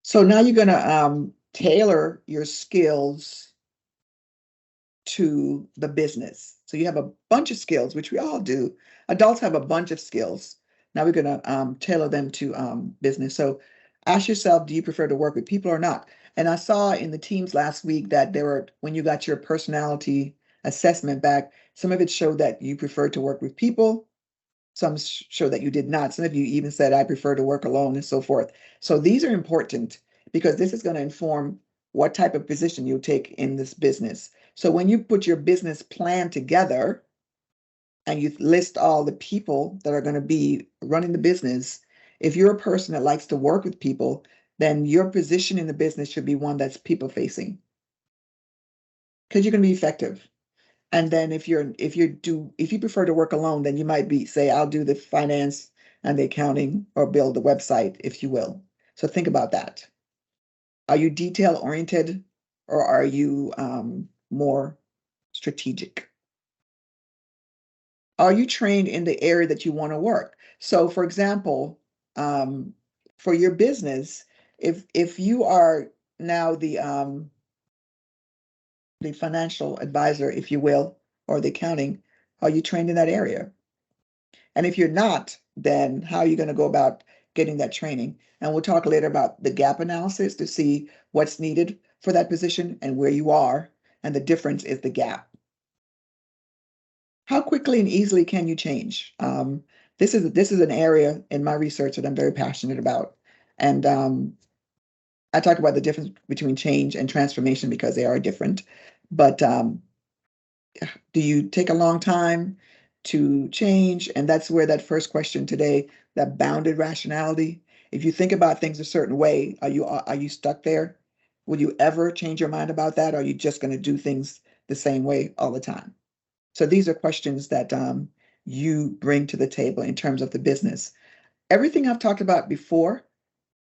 So now you're going to tailor your skills to the business. So you have a bunch of skills, which we all do. Adults have a bunch of skills. Now we're going to tailor them to business. So ask yourself, do you prefer to work with people or not? And I saw in the teams last week that when you got your personality assessment back, some of it showed that you preferred to work with people. Some show that you did not. Some of you even said, I prefer to work alone and so forth. So these are important because this is going to inform what type of position you take in this business. So when you put your business plan together and you list all the people that are going to be running the business, if you're a person that likes to work with people, then your position in the business should be one that's people facing because you're going to be effective. And then if you prefer to work alone, then you might say, I'll do the finance and the accounting or build the website, if you will. So think about that. Are you detail oriented or are you more strategic? Are you trained in the area that you want to work? So for example, for your business, if you are now the financial advisor, if you will, or the accounting, are you trained in that area? And if you're not, then how are you going to go about getting that training? And we'll talk later about the gap analysis to see what's needed for that position and where you are. And the difference is the gap. How quickly and easily can you change? This is an area in my research that I'm very passionate about. And I talk about the difference between change and transformation because they are different. But do you take a long time to change? And that's where that first question today, that bounded rationality. If you think about things a certain way, are you stuck there? Will you ever change your mind about that? Or are you just going to do things the same way all the time. So these are questions that you bring to the table in terms of the business. Everything I've talked about before,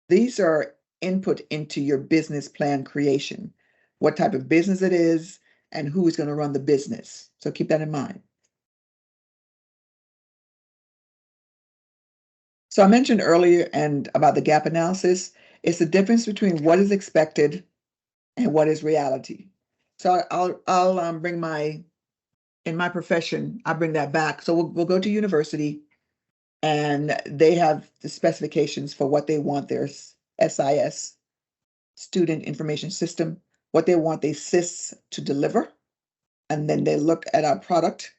these are input into your business plan creation, what type of business it is, and who is going to run the business. So keep that in mind. So I mentioned earlier and about the gap analysis. It's the difference between what is expected and what is reality. So I'll bring in my profession, I bring that back. So we'll go to university, and they have the specifications for what they want their SIS, Student Information System, what they want their SIS to deliver. And then they look at our product,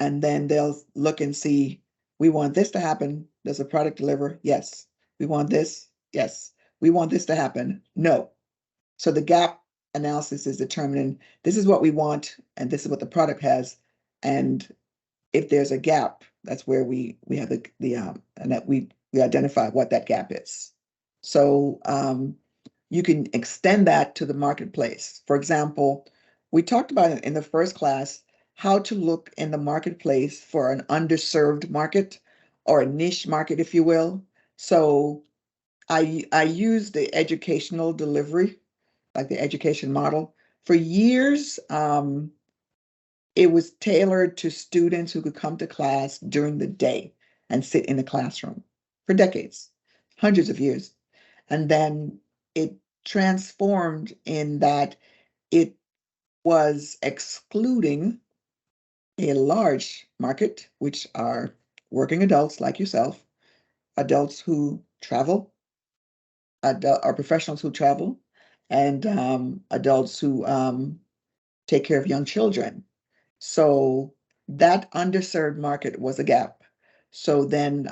and then they'll look and see, we want this to happen. Does the product deliver? Yes. We want this? Yes. We want this to happen? No. So the gap analysis is determining this is what we want, and this is what the product has. And if there's a gap, that's where we have and that we identify what that gap is. So you can extend that to the marketplace. For example, we talked about it in the first class, how to look in the marketplace for an underserved market or a niche market, if you will. So I use the educational delivery, like the education model. For years, it was tailored to students who could come to class during the day and sit in the classroom for decades, hundreds of years. And then it transformed in that it was excluding a large market, which are working adults like yourself, adults who travel, or professionals who travel, and adults who take care of young children. So that underserved market was a gap. So then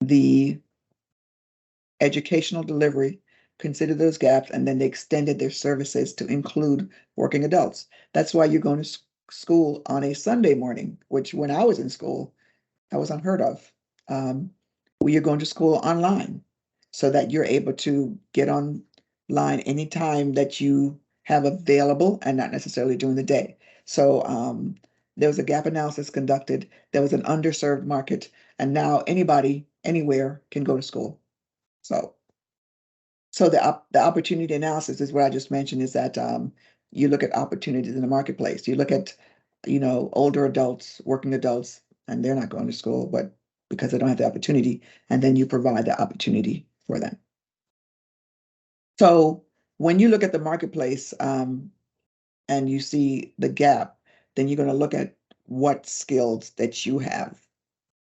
the educational delivery considered those gaps, and then they extended their services to include working adults. That's why you're going to school on a Sunday morning, which when I was in school, that was unheard of. You're going to school online so that you're able to get online anytime that you have available and not necessarily during the day. So there was a gap analysis conducted. There was an underserved market, and now anybody, anywhere can go to school. So the opportunity analysis is what I just mentioned, is that you look at opportunities in the marketplace. You look at, older adults, working adults, and they're not going to school, but because they don't have the opportunity, and then you provide the opportunity for them. So when you look at the marketplace and you see the gap, then you're going to look at what skills that you have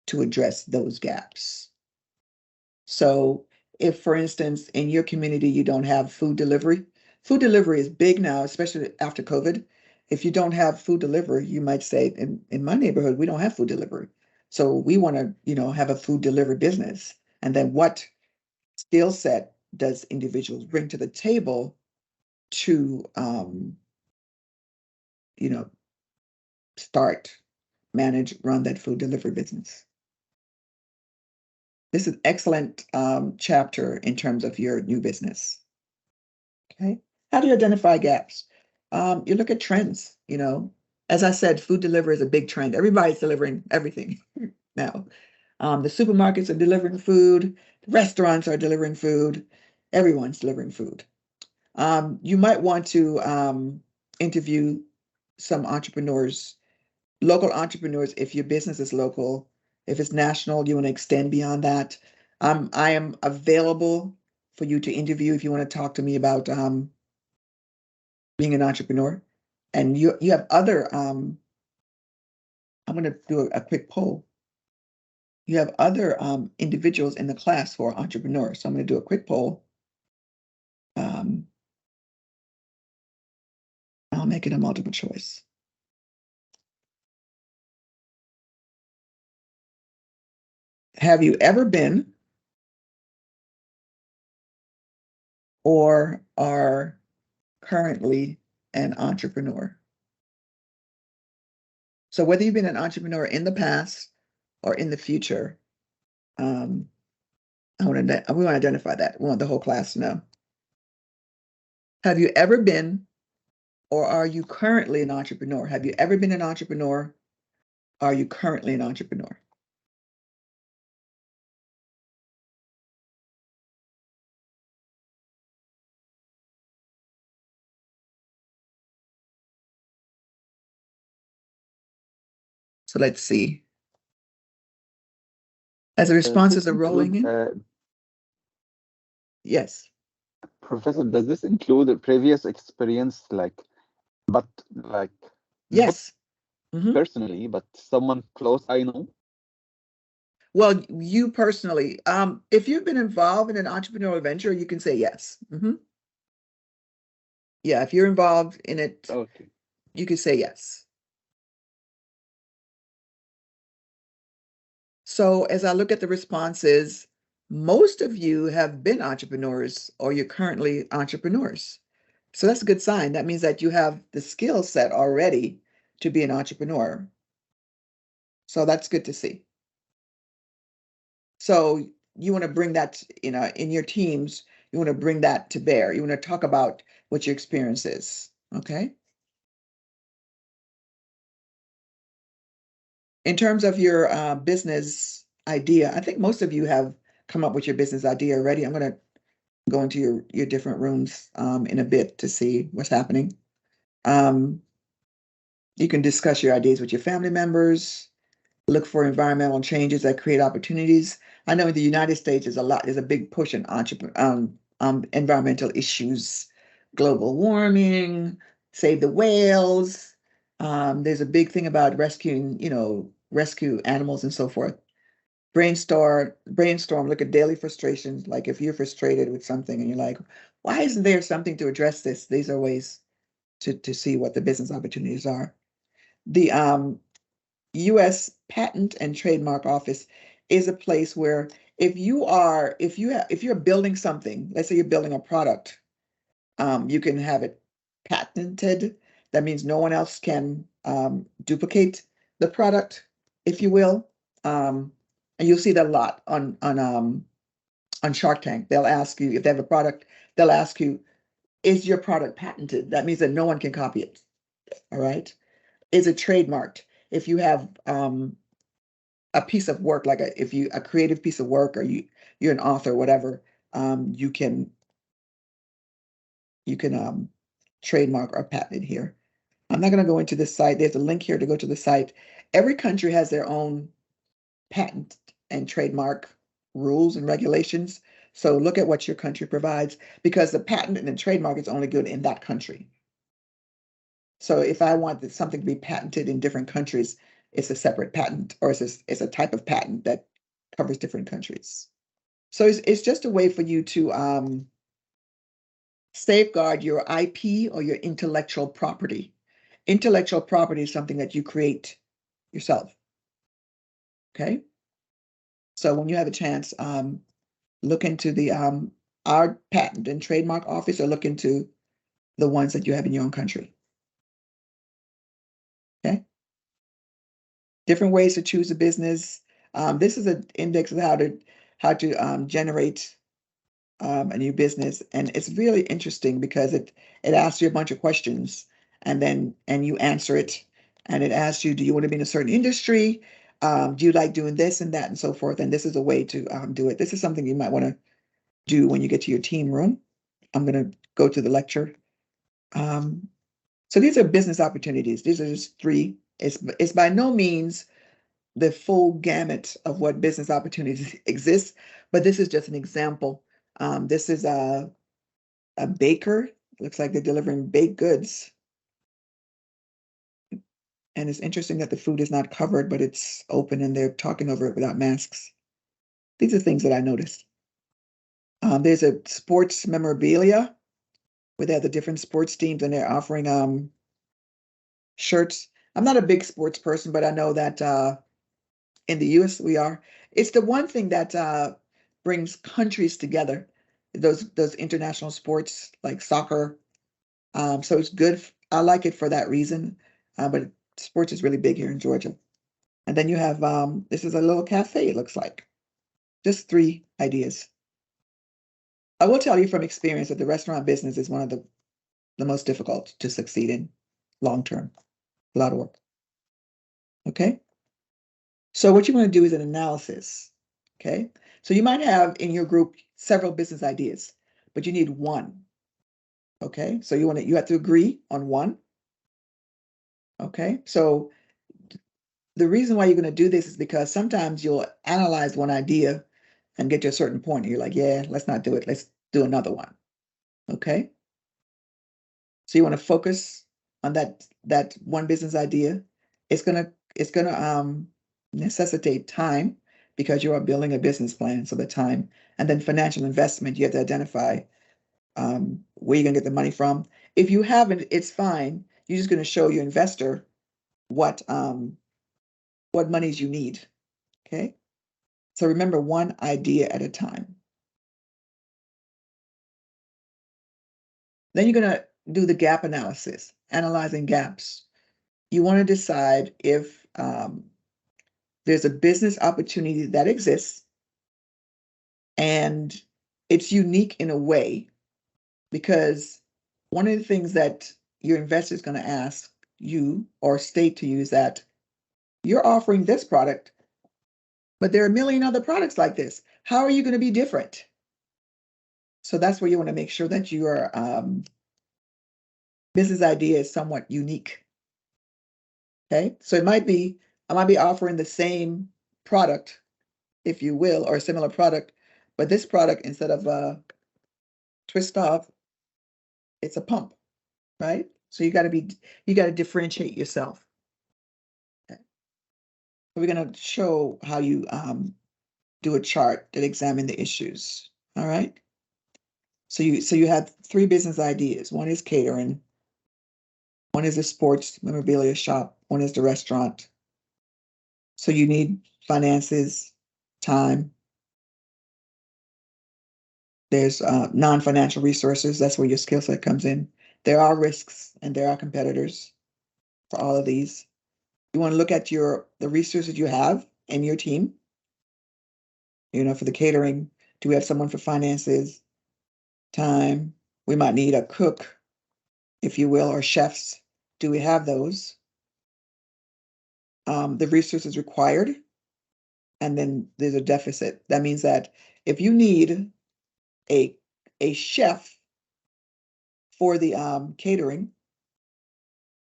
to address those gaps. So if, for instance, in your community, you don't have food delivery is big now, especially after COVID. If you don't have food delivery, you might say, in my neighborhood, we don't have food delivery. So we want to, have a food delivery business. And then what skill set does individuals bring to the table to, start, manage, run that food delivery business? This is an excellent chapter in terms of your new business. Okay. How do you identify gaps? You look at trends, As I said, food delivery is a big trend. Everybody's delivering everything now. The supermarkets are delivering food. The restaurants are delivering food. Everyone's delivering food. You might want to interview some entrepreneurs, local entrepreneurs, if your business is local. If it's national, you want to extend beyond that. I am available for you to interview if you want to talk to me about being an entrepreneur. And you have other, I'm going to do a quick poll. You have other individuals in the class who are entrepreneurs. So I'm going to do a quick poll. I'll make it a multiple choice. Have you ever been or are currently an entrepreneur? So whether you've been an entrepreneur in the past or in the future, we want to identify that. We want the whole class to know. Have you ever been or are you currently an entrepreneur? Have you ever been an entrepreneur? Are you currently an entrepreneur? So let's see. As the responses are rolling in. Yes. Professor, does this include a previous experience, but not Yes. Mhm. personally, but someone close I know? Well, you personally, if you've been involved in an entrepreneurial venture, you can say yes. Mhm. Yeah, if you're involved in it, Okay. you can say yes. So as I look at the responses, most of you have been entrepreneurs or you're currently entrepreneurs. So that's a good sign. That means that you have the skill set already to be an entrepreneur. So that's good to see. So you want to bring that, in your teams, you want to bring that to bear. You want to talk about what your experience is. Okay. In terms of your business idea, I think most of you have come up with your business idea already. I'm going to go into your different rooms in a bit to see what's happening. You can discuss your ideas with your family members, look for environmental changes that create opportunities. I know in the United States there's a big push in environmental issues, global warming, save the whales. There's a big thing about rescue animals and so forth. Brainstorm, look at daily frustrations. Like if you're frustrated with something and you're like, why isn't there something to address this? These are ways to see what the business opportunities are. The U.S. Patent and Trademark Office is a place where if you're building something, let's say you're building a product, you can have it patented. That means no one else can duplicate the product, if you will. And you'll see that a lot on Shark Tank. They'll ask you if they have a product. They'll ask you, "Is your product patented?" That means that no one can copy it. All right. Is it trademarked? If you have a piece of work, like a creative piece of work, or you're an author, whatever, you can trademark or patent it here. I'm not going to go into this site. There's a link here to go to the site. Every country has their own patent and trademark rules and regulations. So look at what your country provides, because the patent and the trademark is only good in that country. So if I want something to be patented in different countries, it's a separate patent, or it's a type of patent that covers different countries. So it's just a way for you to safeguard your IP or your intellectual property. Intellectual property is something that you create yourself. Okay. So when you have a chance, look into the our patent and trademark office, or look into the ones that you have in your own country. Okay. Different ways to choose a business. This is an index of how to generate a new business, and it's really interesting because it asks you a bunch of questions, and you answer it, and it asks you, do you want to be in a certain industry? Do you like doing this and that and so forth? And this is a way to do it. This is something you might want to do when you get to your team room. I'm going to go to the lecture. So these are business opportunities. These are just three. It's by no means the full gamut of what business opportunities exist, but this is just an example. This is a baker. Looks like they're delivering baked goods. And it's interesting that the food is not covered, but it's open and they're talking over it without masks. These are things that I noticed. There's a sports memorabilia where they have the different sports teams and they're offering shirts. I'm not a big sports person, but I know that in the US we are. It's the one thing that brings countries together. Those international sports like soccer. So it's good. I like it for that reason. But sports is really big here in Georgia. And then you have this is a little cafe, it looks like. Just 3 ideas. I will tell you from experience that the restaurant business is one of the the most difficult to succeed in long term. A lot of work. Okay. So what you want to do is an analysis. Okay. So you might have in your group several business ideas, but you need one. Okay. So you have to agree on one. Okay. So the reason why you're going to do this is because sometimes you'll analyze one idea and get to a certain point. And you're like, yeah, let's not do it. Let's do another one. Okay. So you want to focus on that one business idea. It's gonna necessitate time because you are building a business plan. So the time, and then financial investment, you have to identify where you're gonna get the money from. If you haven't, it's fine. You're just gonna show your investor what monies you need. Okay. So remember, one idea at a time. Then you're gonna do the gap analysis, analyzing gaps. You want to decide if there's a business opportunity that exists and it's unique in a way, because one of the things that your investor is going to ask you or state to you is that you're offering this product, but there are a million other products like this. How are you going to be different? So that's where you want to make sure that your business idea is somewhat unique. Okay, so I might be offering the same product, if you will, or a similar product, but this product, instead of a twist off, it's a pump, right? So you got to differentiate yourself. Okay. So we're going to show how you do a chart that examine the issues. All right. So you have three business ideas. One is catering. One is a sports memorabilia shop. One is the restaurant. So you need finances, time. There's non-financial resources. That's where your skill set comes in. There are risks and there are competitors for all of these. You want to look at the resources you have in your team. For the catering, do we have someone for finances, time? We might need a cook, if you will, or chefs. Do we have those? The resources required, and then there's a deficit. That means that if you need a chef for the catering,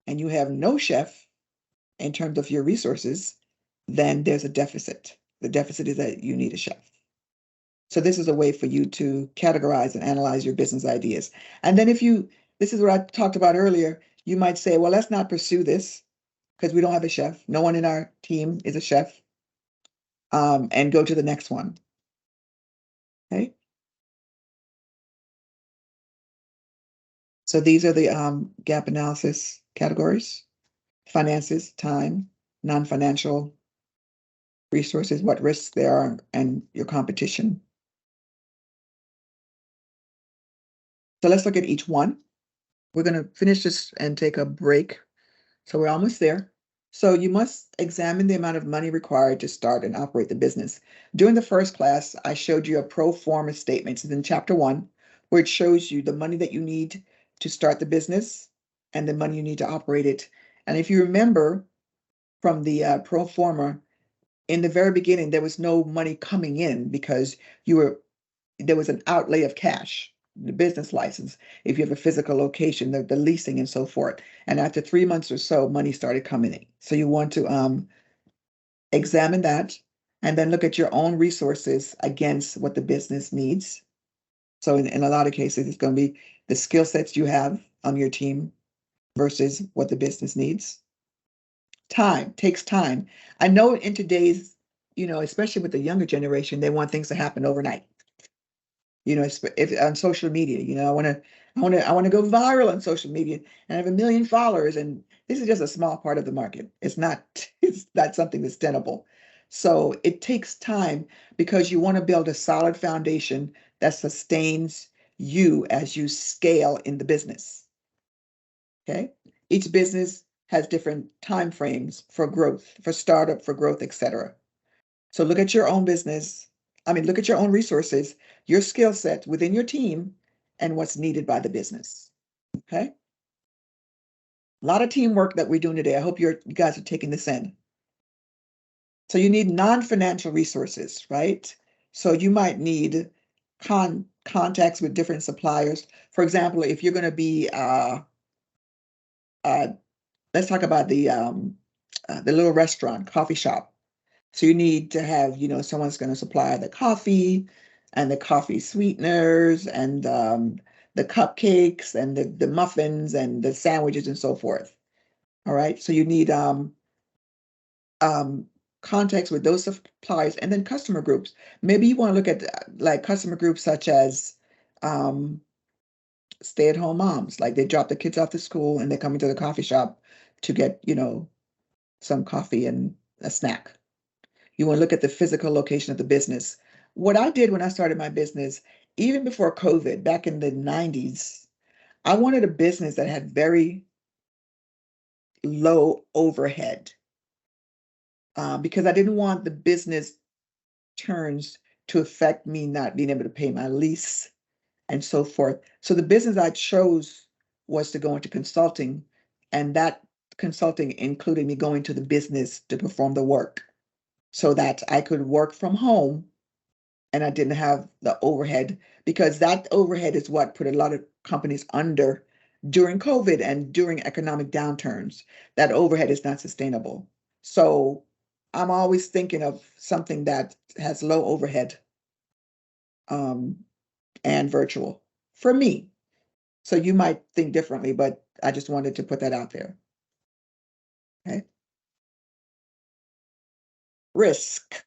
and you have no chef in terms of your resources, then there's a deficit. The deficit is that you need a chef. So this is a way for you to categorize and analyze your business ideas. And then this is what I talked about earlier, you might say, well, let's not pursue this because we don't have a chef. No one in our team is a chef. And go to the next one. Okay. So these are the gap analysis categories: finances, time, non-financial resources, what risks there are, and your competition. So let's look at each one. We're going to finish this and take a break. So we're almost there. So you must examine the amount of money required to start and operate the business. During the first class, I showed you a pro forma statement. It's in chapter 1, where it shows you the money that you need to start the business and the money you need to operate it. And if you remember from the pro forma, in the very beginning, there was no money coming in because there was an outlay of cash, the business license, if you have a physical location, the leasing and so forth. And after 3 months or so, money started coming in. So you want to examine that and then look at your own resources against what the business needs. So in a lot of cases, it's going to be the skill sets you have on your team versus what the business needs. Time takes time. I know in today's, especially with the younger generation, they want things to happen overnight. If on social media, I want to go viral on social media and have 1 million followers. And this is just a small part of the market. It's not something that's tenable. So it takes time because you want to build a solid foundation that sustains you as you scale in the business. Okay. Each business has different time frames for growth, for startup, for growth, etc. So look at your own business. Look at your own resources, your skill set within your team, and what's needed by the business. Okay. A lot of teamwork that we're doing today. I hope you guys are taking this in. So you need non-financial resources, right? So you might need contacts with different suppliers. For example, if you're going to be, let's talk about the little restaurant, coffee shop. So you need to have, someone's going to supply the coffee and the coffee sweeteners and the cupcakes and the muffins and the sandwiches and so forth. All right. So you need contacts with those suppliers and then customer groups. Maybe you want to look at like customer groups such as stay-at-home moms, like they drop the kids off to school and they come into the coffee shop to get, some coffee and a snack. You want to look at the physical location of the business. What I did when I started my business, even before COVID, back in the 90s, I wanted a business that had very low overhead because I didn't want the business turns to affect me not being able to pay my lease and so forth. So the business I chose was to go into consulting, and that consulting included me going to the business to perform the work so that I could work from home and I didn't have the overhead, because that overhead is what put a lot of companies under during COVID and during economic downturns. That overhead is not sustainable. So I'm always thinking of something that has low overhead and virtual for me. So you might think differently, but I just wanted to put that out there. Okay. Risk.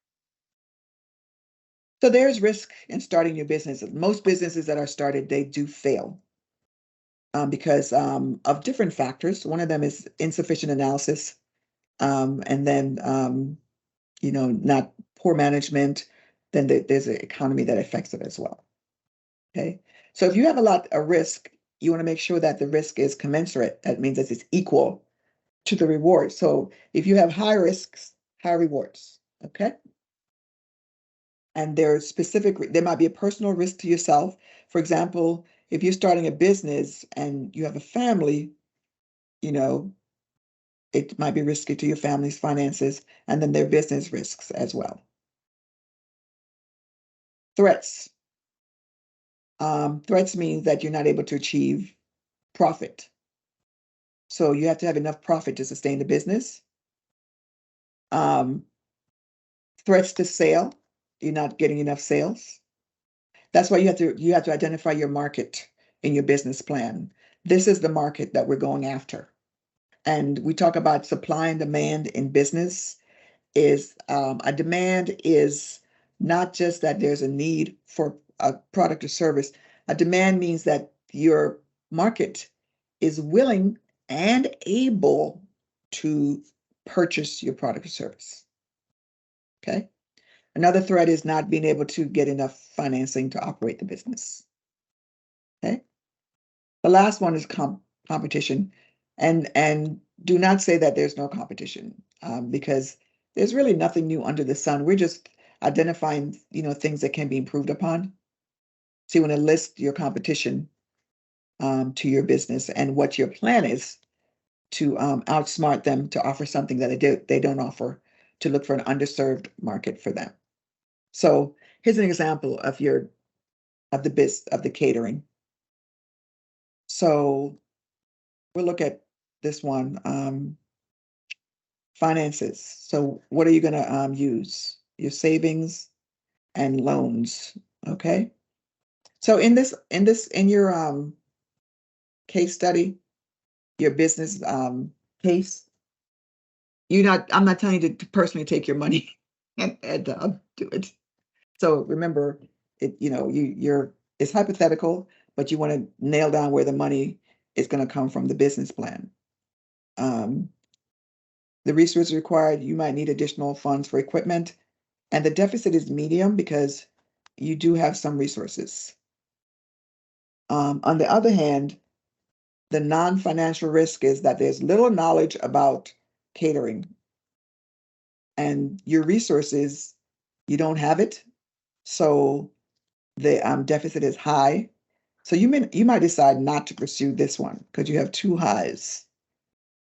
So there's risk in starting your business. Most businesses that are started, they do fail because of different factors. One of them is insufficient analysis, and then not poor management. Then there's an economy that affects it as well. Okay. So if you have a lot of risk, you want to make sure that the risk is commensurate. That means that it's equal to the reward. So if you have high risks, high rewards. Okay. And there's there might be a personal risk to yourself. For example, if you're starting a business and you have a family, it might be risky to your family's finances, and then their business risks as well. Threats. Threats means that you're not able to achieve profit. So you have to have enough profit to sustain the business. Threats to sale, you're not getting enough sales. That's why you have to identify your market in your business plan. This is the market that we're going after. And we talk about supply and demand in business. Is a demand is not just that there's a need for a product or service. A demand means that your market is willing and able to purchase your product or service. Okay. Another threat is not being able to get enough financing to operate the business. Okay. The last one is competition, and do not say that there's no competition because there's really nothing new under the sun. We're just identifying, things that can be improved upon. So you want to list your competition to your business and what your plan is to outsmart them to offer something that they don't offer, to look for an underserved market for them. So here's an example of the catering. So we'll look at this one, finances. So what are you going to use? Your savings and loans. Okay. So in your case study, your business case, I'm not telling you to personally take your money and do it. So remember, it's hypothetical, but you want to nail down where the money is going to come from, the business plan. The resources required, you might need additional funds for equipment, and the deficit is medium because you do have some resources. On the other hand, the non-financial risk is that there's little knowledge about catering, and your resources, you don't have it. So the deficit is high, So you might decide not to pursue this one because you have 2 highs,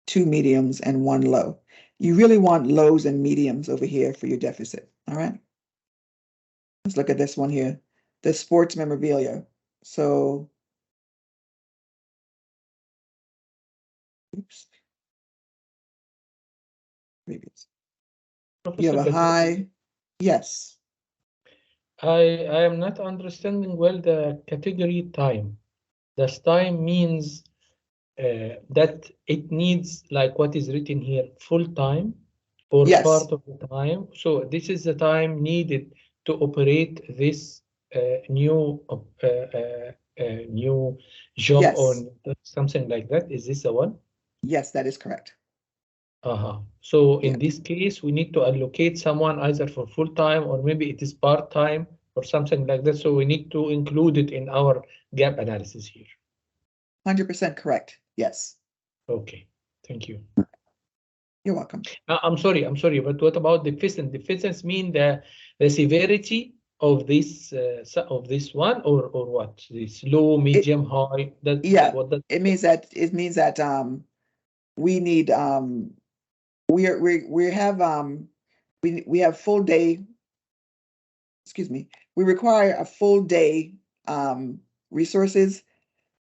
2 mediums, and 1 low. You really want lows and mediums over here for your deficit. All right. Let's look at this one here, the sports memorabilia. So, oops. Previous. You have a Professor, high. Yes. I am not understanding well the category time. Does time means that it needs, like what is written here, full time or Yes. part of the time? So this is the time needed to operate this new new job Yes. or something like that. Is this the one? Yes, that is correct. So Yeah. in this case, we need to allocate someone either for full time or maybe it is part time or something like that. So we need to include it in our gap analysis here. 100% correct. Yes. Okay, thank you. You're welcome. I'm sorry, but what about deficient? Deficiency mean the severity of this one or what? This low, medium, high. That Yeah. what that It means that we need we have full day, excuse me, we require a full day resources,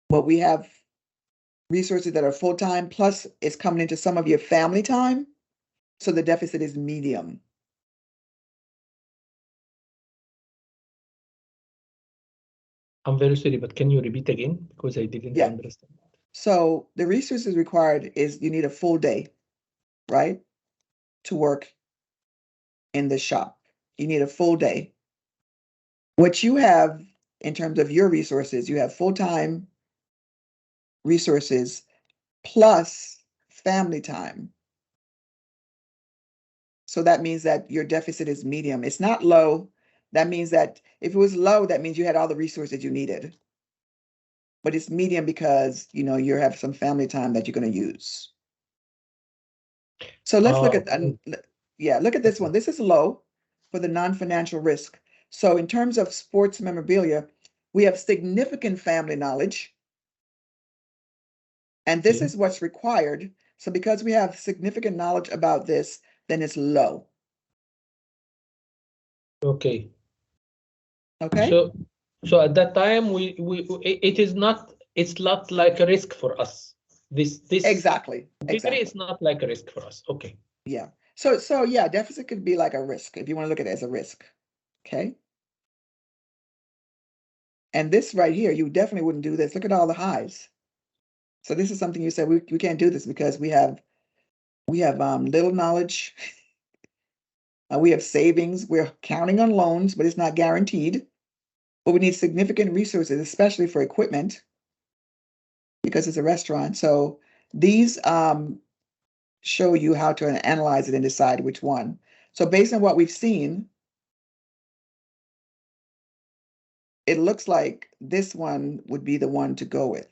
but we have resources that are full-time plus it's coming into some of your family time, so the deficit is medium. I'm very sorry, but can you repeat again because I didn't Yeah. understand. So the resources required is you need a full day, right, to work in the shop. You need a full day. What you have in terms of your resources, you have full-time resources plus family time. So that means that your deficit is medium. It's not low. That means that if it was low, that means you had all the resources you needed. But it's medium because, you have some family time that you're going to use. So let's look at, look at this one. This is low for the non-financial risk. So in terms of sports memorabilia, we have significant family knowledge. And this is what's required. So because we have significant knowledge about this, then it's low. Okay. Okay. So at that time it's not like a risk for us. This Exactly. It's not like a risk for us. Okay. Yeah. So yeah, deficit could be like a risk if you want to look at it as a risk. Okay. And this right here, you definitely wouldn't do this. Look at all the highs. So this is something you said we can't do this because we have little knowledge. We have savings. We're counting on loans, but it's not guaranteed. But we need significant resources, especially for equipment, because it's a restaurant. So these show you how to analyze it and decide which one. So based on what we've seen, it looks like this one would be the one to go with.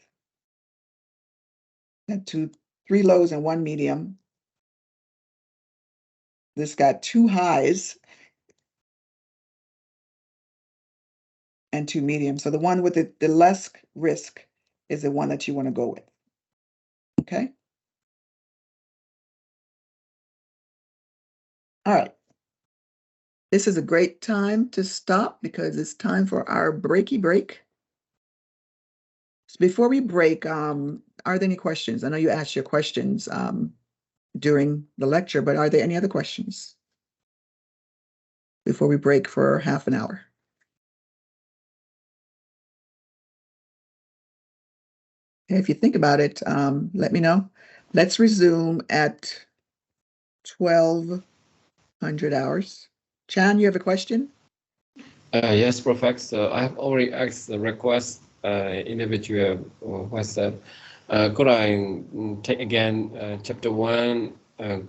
Got 3 lows and 1 medium. This got 2 highs and 2 mediums. So the one with the less risk is the one that you want to go with. Okay. All right. This is a great time to stop because it's time for our breaky break. So before we break, are there any questions? I know you asked your questions during the lecture, but are there any other questions before we break for half an hour? If you think about it, let me know. Let's resume at 1200 hours. Chan, you have a question? Yes, Prof. I have already asked the request individual WhatsApp. Could I take again chapter 1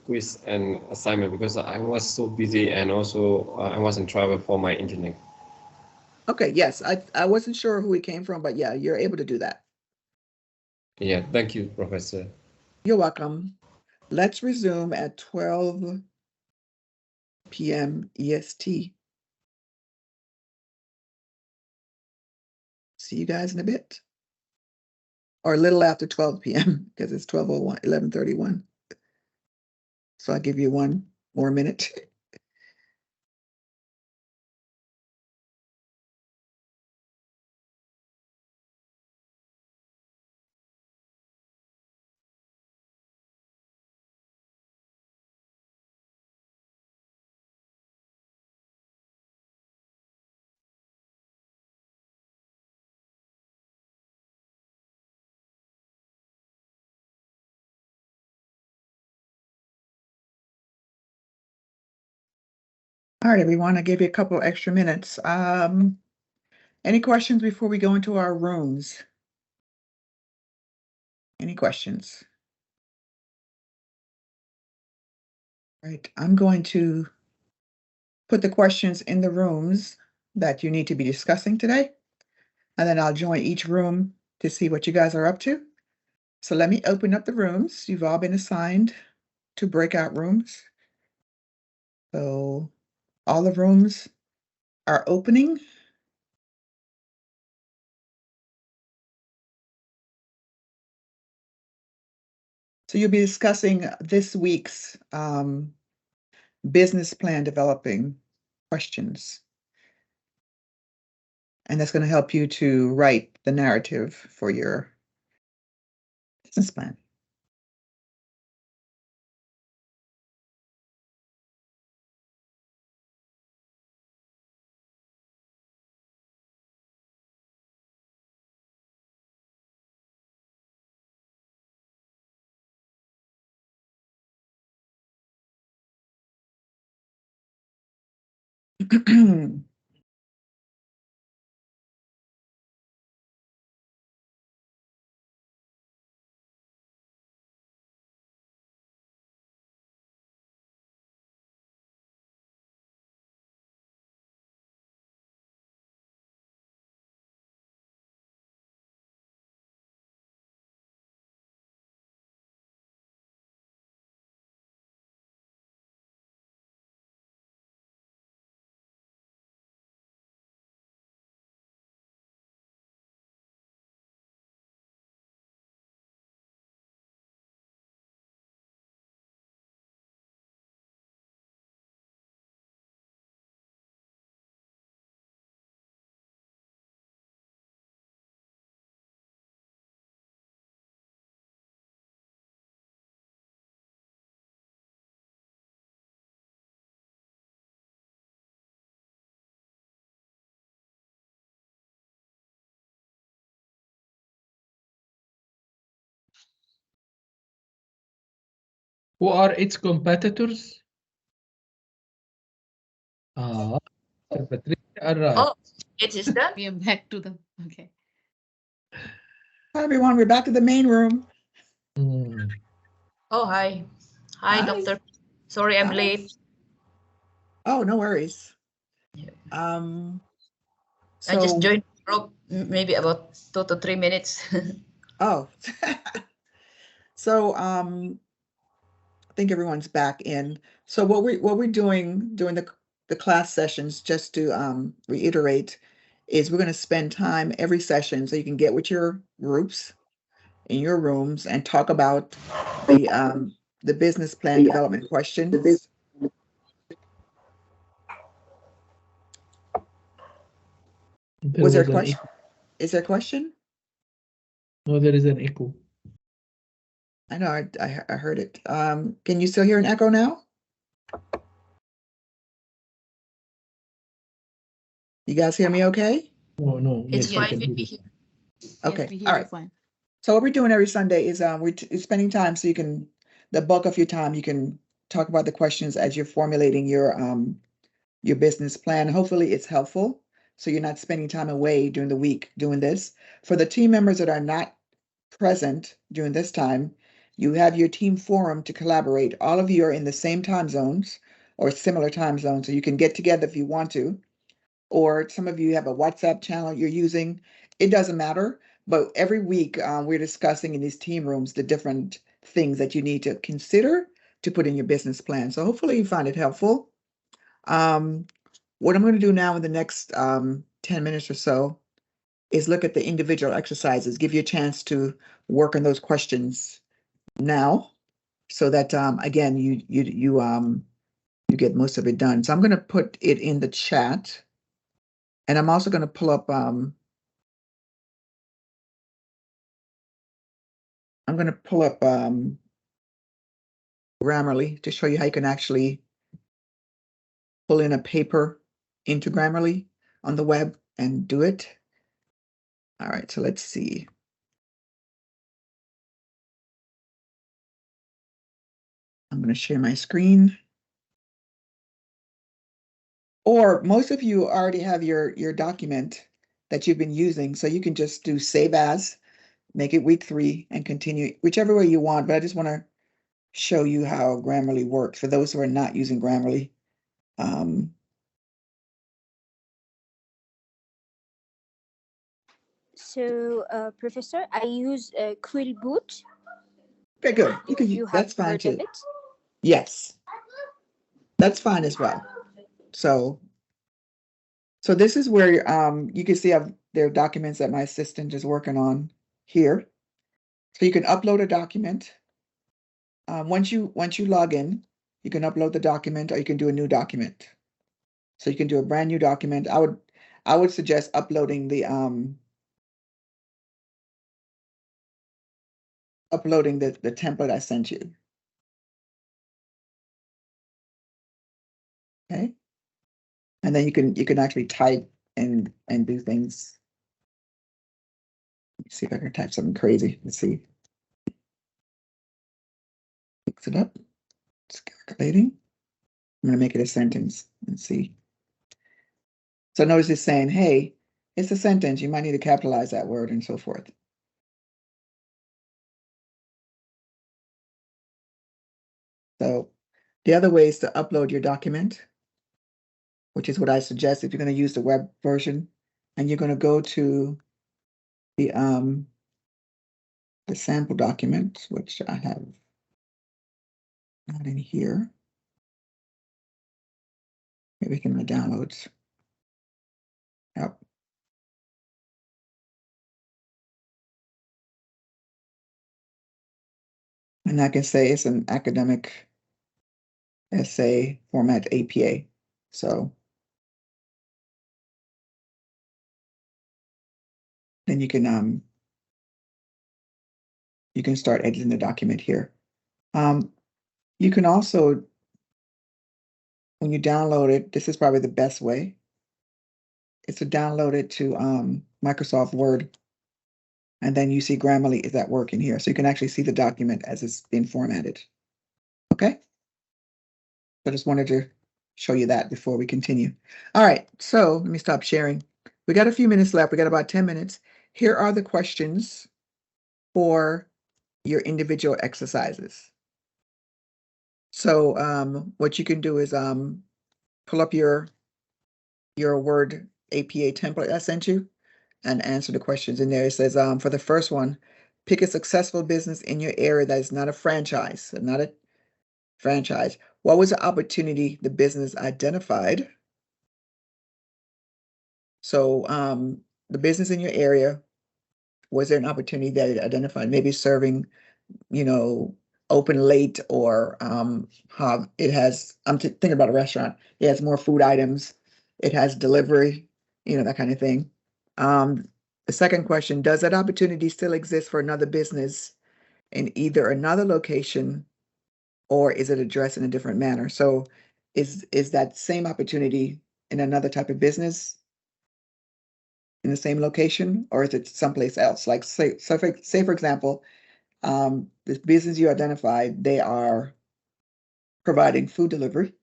quiz and assignment because I was so busy and also I was in travel for my engineering. Okay, yes. I wasn't sure who it came from, but yeah, you're able to do that. Yeah, thank you, Professor. You're welcome. Let's resume at 12 p.m. EST. See see you guys in a bit. Or a little after 12 p.m. because it's 12:01, 11:31. So I'll give you one more minute. All right, everyone, I gave you a couple extra minutes. Any questions before we go into our rooms? Any questions? All right, I'm going to put the questions in the rooms that you need to be discussing today, and then I'll join each room to see what you guys are up to. So let me open up the rooms. You've all been assigned to breakout rooms. So all the rooms are opening. So you'll be discussing this week's business plan developing questions. And that's going to help you to write the narrative for your business plan. Who are its competitors? Patricia, all right. Oh, it is done. We are back to the, okay. Hi, everyone. We're back to the main room. Oh, hi. Hi, Hi. doctor. Sorry, I'm Hi. late. Oh, no worries. Yeah. So I just joined the group maybe about 2 to 3 minutes. Oh, so I think everyone's back in. So what we're doing during the class sessions, just to reiterate, is we're going to spend time every session so you can get with your groups in your rooms and talk about the business plan development questions. Was there a question? Is there a question? No, there is an echo. I know, I heard it. Can you still hear an echo now? You guys hear me okay? No, no. It's yes, I fine. can hear you. Okay, Yes, we hear all you right. fine. So what we're doing every Sunday is we're spending time so you can, the bulk of your time, you can talk about the questions as you're formulating your business plan. Hopefully it's helpful. So you're not spending time away during the week doing this. For the team members that are not present during this time, you have your team forum to collaborate. All of you are in the same time zones or similar time zones, so you can get together if you want to. Or some of you have a WhatsApp channel you're using. It doesn't matter. But every week we're discussing in these team rooms the different things that you need to consider to put in your business plan. So hopefully you find it helpful. What I'm going to do now in the next 10 minutes or so is look at the individual exercises, give you a chance to work on those questions now, so that again you get most of it done. So I'm going to put it in the chat, and I'm also going to pull up Grammarly to show you how you can actually pull in a paper into Grammarly on the web and do it. All right, so let's see. I'm going to share my screen. Or most of you already have your document that you've been using, so you can just do save as, make it week 3, and continue whichever way you want. But I just want to show you how Grammarly works for those who are not using Grammarly. So, Professor, I use Quill Boot. Very good. You can You that's have fine heard of too. it? Yes, that's fine as well. So this is where you can see there are documents that my assistant is working on here. So you can upload a document. Once you log in, you can upload the document, or you can do a new document. So you can do a brand new document. I would suggest uploading the template I sent you. Okay. And then you can actually type and do things. Let's see if I can type something crazy. Let's see. Fix it up. It's calculating. I'm going to make it a sentence. Let's see. So notice it's saying, hey, it's a sentence. You might need to capitalize that word and so forth. So the other way is to upload your document, which is what I suggest if you're going to use the web version, and you're going to go to the sample document, which I have not in here. Maybe in my downloads. Yep. And I can say it's an academic essay format APA. So then you can start editing the document here. You can also, when you download it, this is probably the best way, is to download it to Microsoft Word. And then you see Grammarly is at work in here. So you can actually see the document as it's been formatted. Okay. I just wanted to show you that before we continue. All right, so let me stop sharing. We got a few minutes left. We got about 10 minutes. Here are the questions for your individual exercises. So what you can do is pull up your Word APA template I sent you and answer the questions in there. It says for the first one, pick a successful business in your area that is not a franchise, not a franchise. What was the opportunity the business identified? So the business in your area, was there an opportunity that it identified? Maybe serving, open late, or how it has, I'm thinking about a restaurant. It has more food items. It has delivery, that kind of thing. The second question, does that opportunity still exist for another business in either another location, or is it addressed in a different manner? So is that same opportunity in another type of business in the same location, or is it someplace else? Like say for example, this business you identified, they are providing food delivery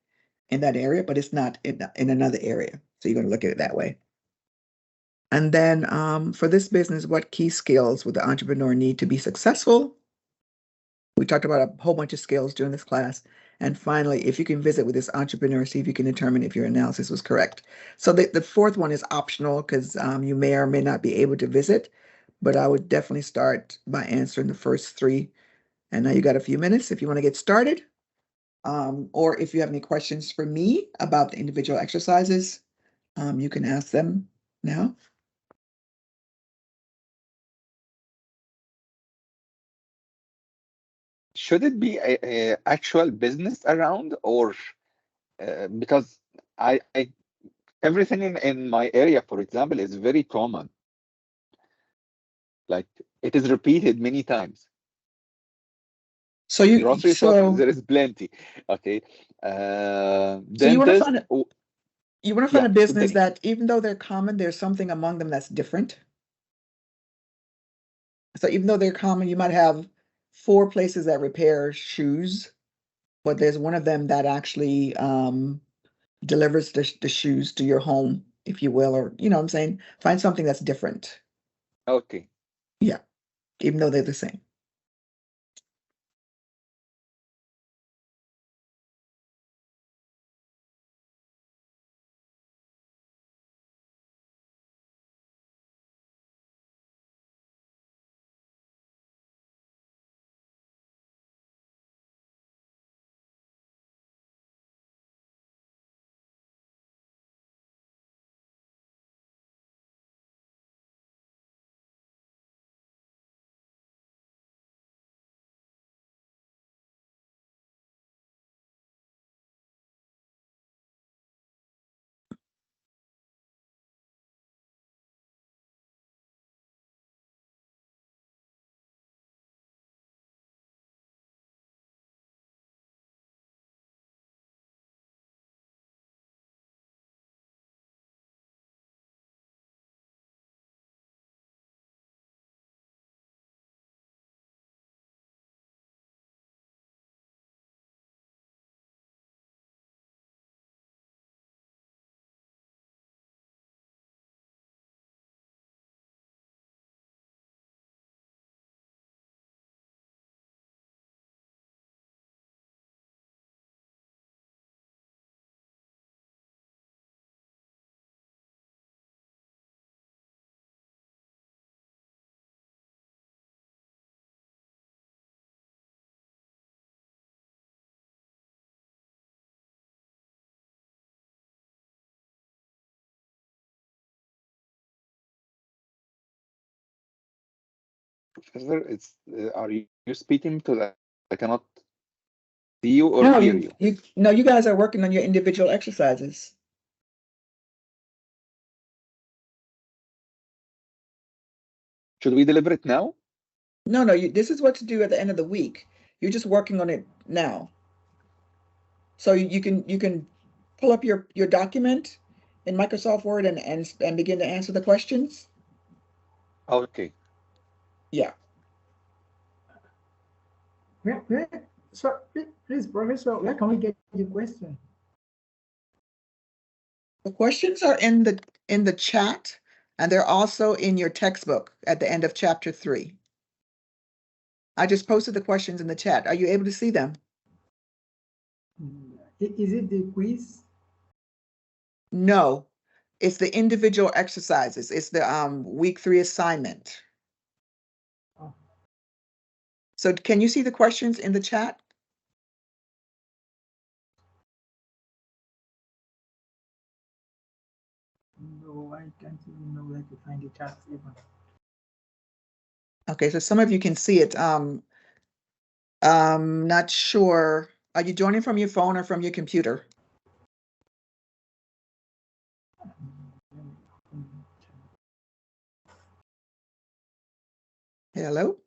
in that area, but it's not in another area. So you're going to look at it that way. And then for this business, what key skills would the entrepreneur need to be successful? We talked about a whole bunch of skills during this class. And finally, if you can visit with this entrepreneur, see if you can determine if your analysis was correct. So the fourth one is optional because you may or may not be able to visit, but I would definitely start by answering the first 3. And now you got a few minutes if you want to get started. Or if you have any questions for me about the individual exercises, you can ask them now. should it be a actual business around, or because I everything in my area, for example, is very common. Like it is repeated many times. So you Grocery so shop, there is plenty. Okay. so you want to Dentist, find a, you want to find a business that even though they're common, there's something among them that's different. So even though they're common, you might have 4 places that repair shoes, but there's one of them that actually delivers the shoes to your home, if you will, or you know what I'm saying? Find something that's different. okay. Yeah, even though they're the same. Professor, it's are you speaking to that? I cannot see you or No, hear you. no, you guys are working on your individual exercises. Should we deliver it now? No, this is what to do at the end of the week. You're just working on it now. So you can pull up your document in Microsoft Word and begin to answer the questions. Okay. Yeah. So please, Professor, where can we get your question? The questions are in the chat, and they're also in your textbook at the end of chapter 3. I just posted the questions in the chat. Are you able to see them? Is it the quiz? No, it's the individual exercises. It's the week 3 assignment. Oh. So can you see the questions in the chat? No, I can't even know where to find the chat even. Okay, so some of you can see it. Not sure. Are you joining from your phone or from your computer? Hello?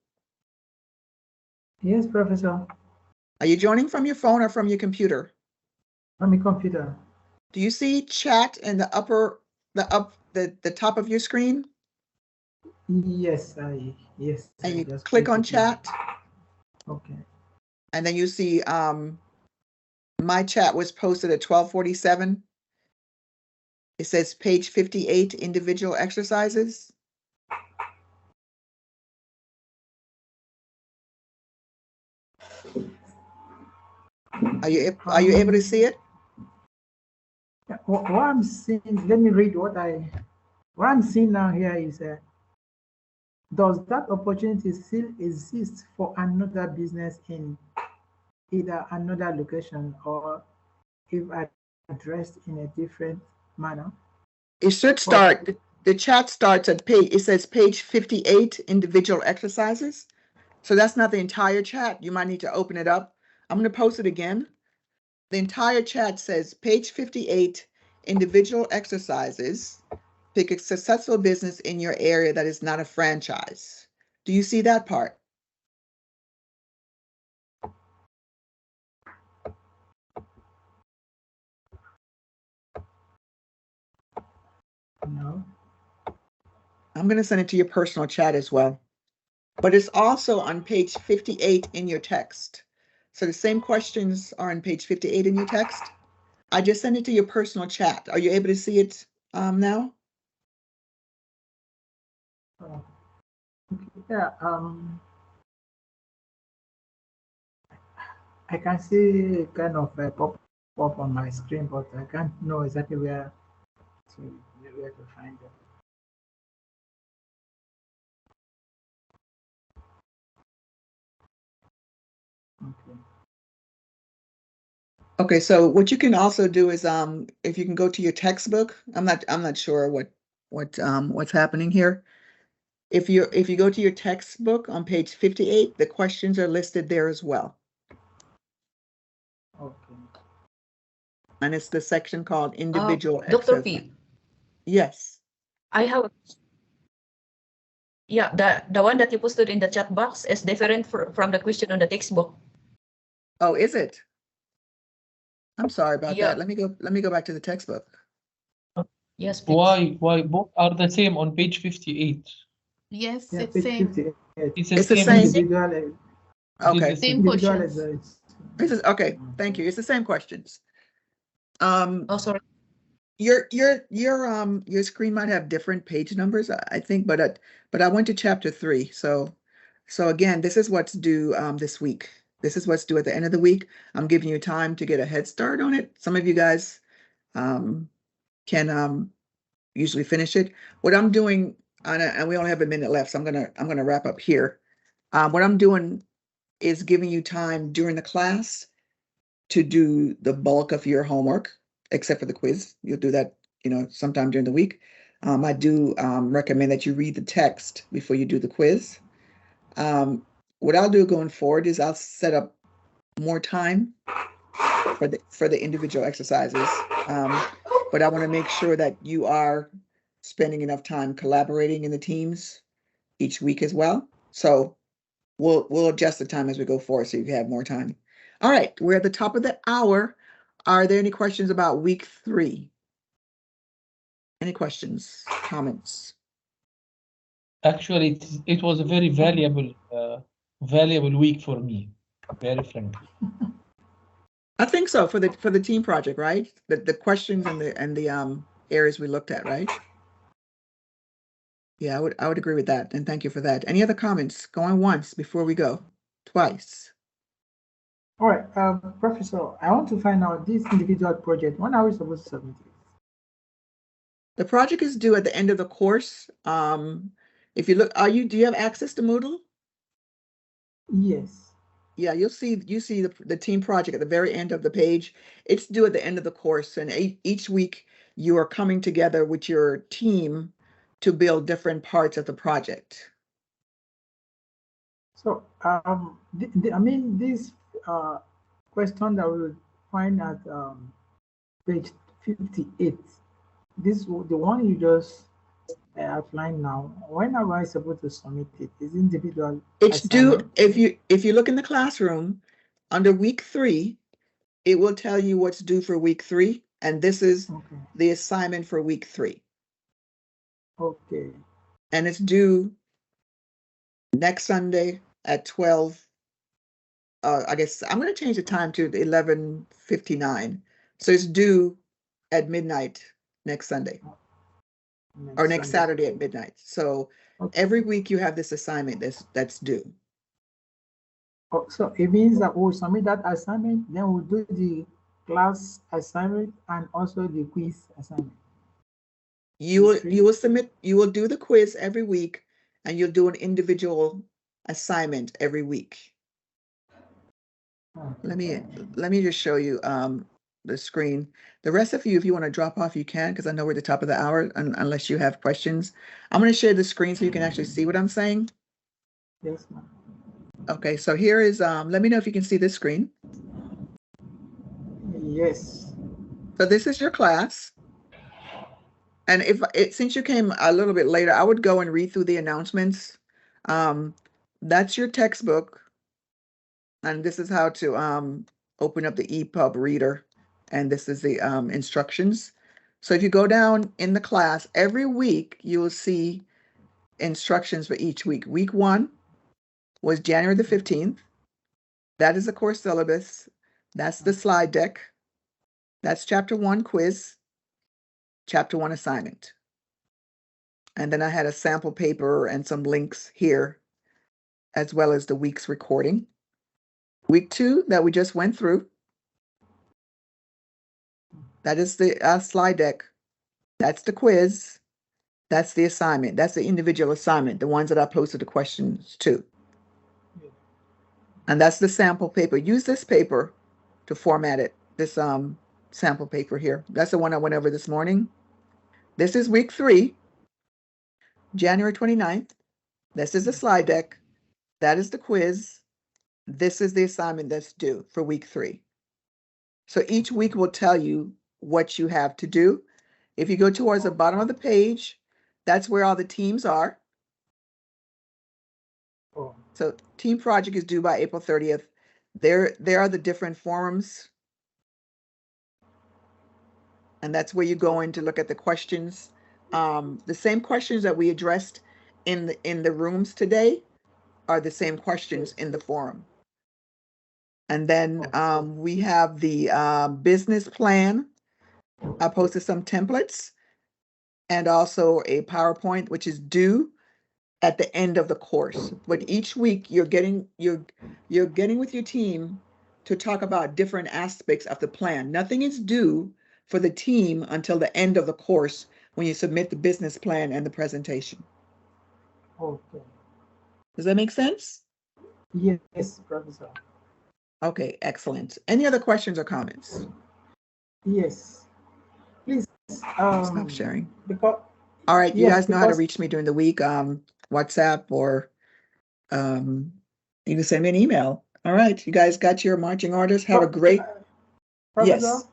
Yes, Professor. Are you joining from your phone or from your computer? On the computer. Do you see chat in the top of your screen? Yes, yes. And you click on chat. Okay. And then you see my chat was posted at 12:47. It says page 58, individual exercises. Are you able to see it? What I'm seeing, let me read what I'm seeing now here is does that opportunity still exist for another business in either another location or if addressed in a different manner? It should start, the chat starts at it says page 58, individual exercises. So that's not the entire chat. You might need to open it up. I'm going to post it again. The entire chat says page 58, individual exercises. Pick a successful business in your area that is not a franchise. Do you see that part? No. I'm going to send it to your personal chat as well. But it's also on page 58 in your text. So the same questions are on page 58 in your text. I just sent it to your personal chat. Are you able to see it now? Yeah. I can see kind of a pop up on my screen, but I can't know exactly where to find it. Okay. Okay, so what you can also do is if you can go to your textbook, I'm not sure what's happening here. If you go to your textbook on page 58, the questions are listed there as well. Okay. And it's the section called individual Dr. exercise. P, Yes. I have, yeah, the one that you posted in the chat box is different from the question on the textbook. Oh, is it? I'm sorry about Yeah. that. Let me go back to the textbook. Yes, please. Why both are the same on page 58? Yes, Yeah, it's page same. 58. It's It's the same. same. Individual. It is Okay. the Same Individual questions. This is okay. Thank you. It's the same questions. Oh, sorry. Your screen might have different page numbers, I think, but I went to chapter 3. So again, this is what's due this week. This is what's due at the end of the week. I'm giving you time to get a head start on it. Some of you guys can usually finish it. What I'm doing, and we only have a minute left, so I'm gonna wrap up here. What I'm doing is giving you time during the class to do the bulk of your homework, except for the quiz. You'll do that, sometime during the week. I do recommend that you read the text before you do the quiz. What I'll do going forward is I'll set up more time for the individual exercises. But I want to make sure that you are spending enough time collaborating in the teams each week as well. So we'll adjust the time as we go forward so you have more time. All right, we're at the top of the hour. Are there any questions about week 3? Any questions, comments? Actually, it was a very valuable week for me, very frankly. I think so for the team project, right? The questions and the areas we looked at, right? Yeah, I would agree with that, and thank you for that. Any other comments? Going once before we go, twice. All right, Professor, I want to find out this individual project. When are we supposed to submit it? The project is due at the end of the course. If you look, do you have access to Moodle? Yes. Yeah, you see the team project at the very end of the page. It's due at the end of the course, and each week you are coming together with your team to build different parts of the project. So, I mean, this question that we will find at page 58, the one you just outlined now, when am I supposed to submit it? Is individual? It's due, if you look in the classroom, under week 3, it will tell you what's due for week 3, and this is the assignment for week 3. Okay. And it's due next Sunday at 12. I guess I'm going to change the time to 11:59. So it's due at midnight next Sunday, or next Saturday at midnight. So every week you have this assignment that's due. Oh, so it means that we'll submit that assignment, then we'll do the class assignment and also the quiz assignment. You will do the quiz every week, and you'll do an individual assignment every week. Let me just show you the screen. The rest of you, if you want to drop off, you can, because I know we're at the top of the hour, unless you have questions. I'm going to share the screen so you can actually see what I'm saying. Yes, ma'am. Okay, so here is, let me know if you can see this screen. Yes. So this is your class. And since you came a little bit later, I would go and read through the announcements. That's your textbook. And this is how to open up the EPUB reader. And this is the instructions. So if you go down in the class, every week you will see instructions for each week. Week 1 was January the 15th. That is the course syllabus. That's the slide deck. That's chapter 1 quiz, chapter 1 assignment. And then I had a sample paper and some links here, as well as the week's recording. Week 2 that we just went through, that is the slide deck. That's the quiz. That's the assignment. That's the individual assignment, the ones that I posted the questions to. And that's the sample paper. Use this paper to format it, this sample paper here. That's the one I went over this morning. This is week 3, January 29th. This is the slide deck. That is the quiz. This is the assignment that's due for week 3. So each week will tell you what you have to do. If you go towards the bottom of the page, that's where all the teams are. Oh. So team project is due by April 30th. There are the different forums. And that's where you go in to look at the questions. The same questions that we addressed in the rooms today are the same questions in the forum. And then we have the business plan. I posted some templates and also a PowerPoint, which is due at the end of the course. But each week you're getting with your team to talk about different aspects of the plan. Nothing is due for the team until the end of the course when you submit the business plan and the presentation. Okay. Does that make sense? Yes, Professor. Okay, excellent. Any other questions or comments? Yes. Please. Stop sharing. Because. All right, you Yes, guys know how to reach me during the week, WhatsApp or you can send me an email. All right, you guys got your marching orders. Have a great. Professor,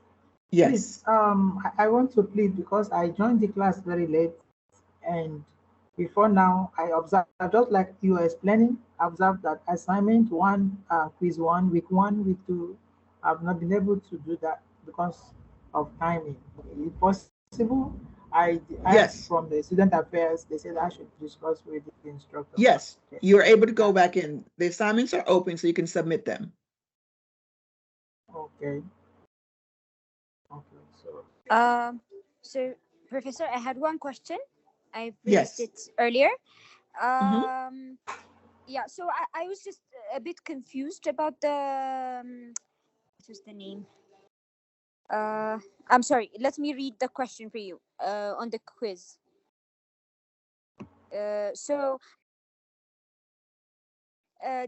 yes. Please, I want to plead because I joined the class very late, and before now I observed, just like you were explaining, I observed that assignment 1, quiz 1, week 1, week 2, I've not been able to do that because of timing. If possible, I asked from the student affairs, they said I should discuss with the instructor. Yes, you're able to go back in. The assignments are open so you can submit them. Okay. So Professor, I had one question. I raised it earlier. Yeah, so I was just a bit confused about the what was the name? I'm sorry, let me read the question for you on the quiz. So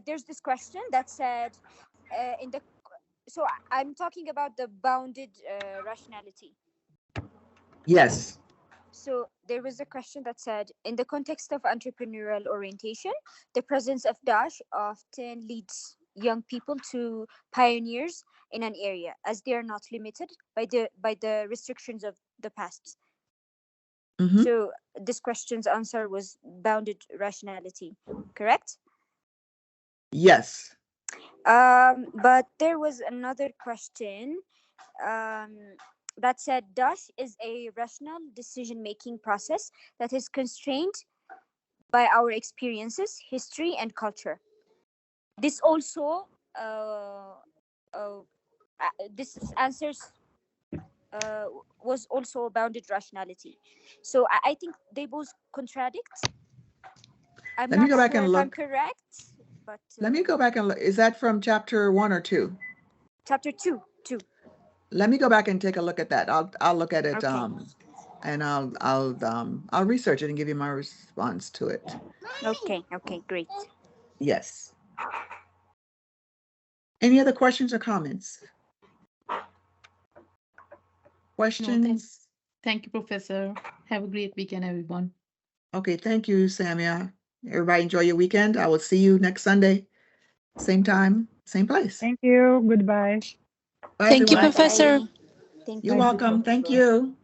there's this question that said so I'm talking about the bounded rationality. Yes. So there was a question that said, in the context of entrepreneurial orientation, the presence of dash often leads young people to pioneers in an area, as they are not limited by the restrictions of the past. Mm-hmm. So this question's answer was bounded rationality, correct? Yes. But there was another question that said dash is a rational decision-making process that is constrained by our experiences, history, and culture. This also this answers was also bounded rationality. So I think they both contradict. I'm Let me go not back sure and if look. I'm correct, but let me go back and look. Is that from chapter 1 or 2? Chapter 2. Let me go back and take a look at that. I'll look at it. Okay. And I'll research it and give you my response to it. Okay, great. Yes. Any other questions or comments? Questions? No, thank you, Professor. Have a great weekend, everyone. Okay, thank you, Samia. Everybody enjoy your weekend. I will see you next Sunday. same time, same place. Thank you. Goodbye. Bye, Thank you, everyone. Professor. Thank You're you. welcome. Thank you.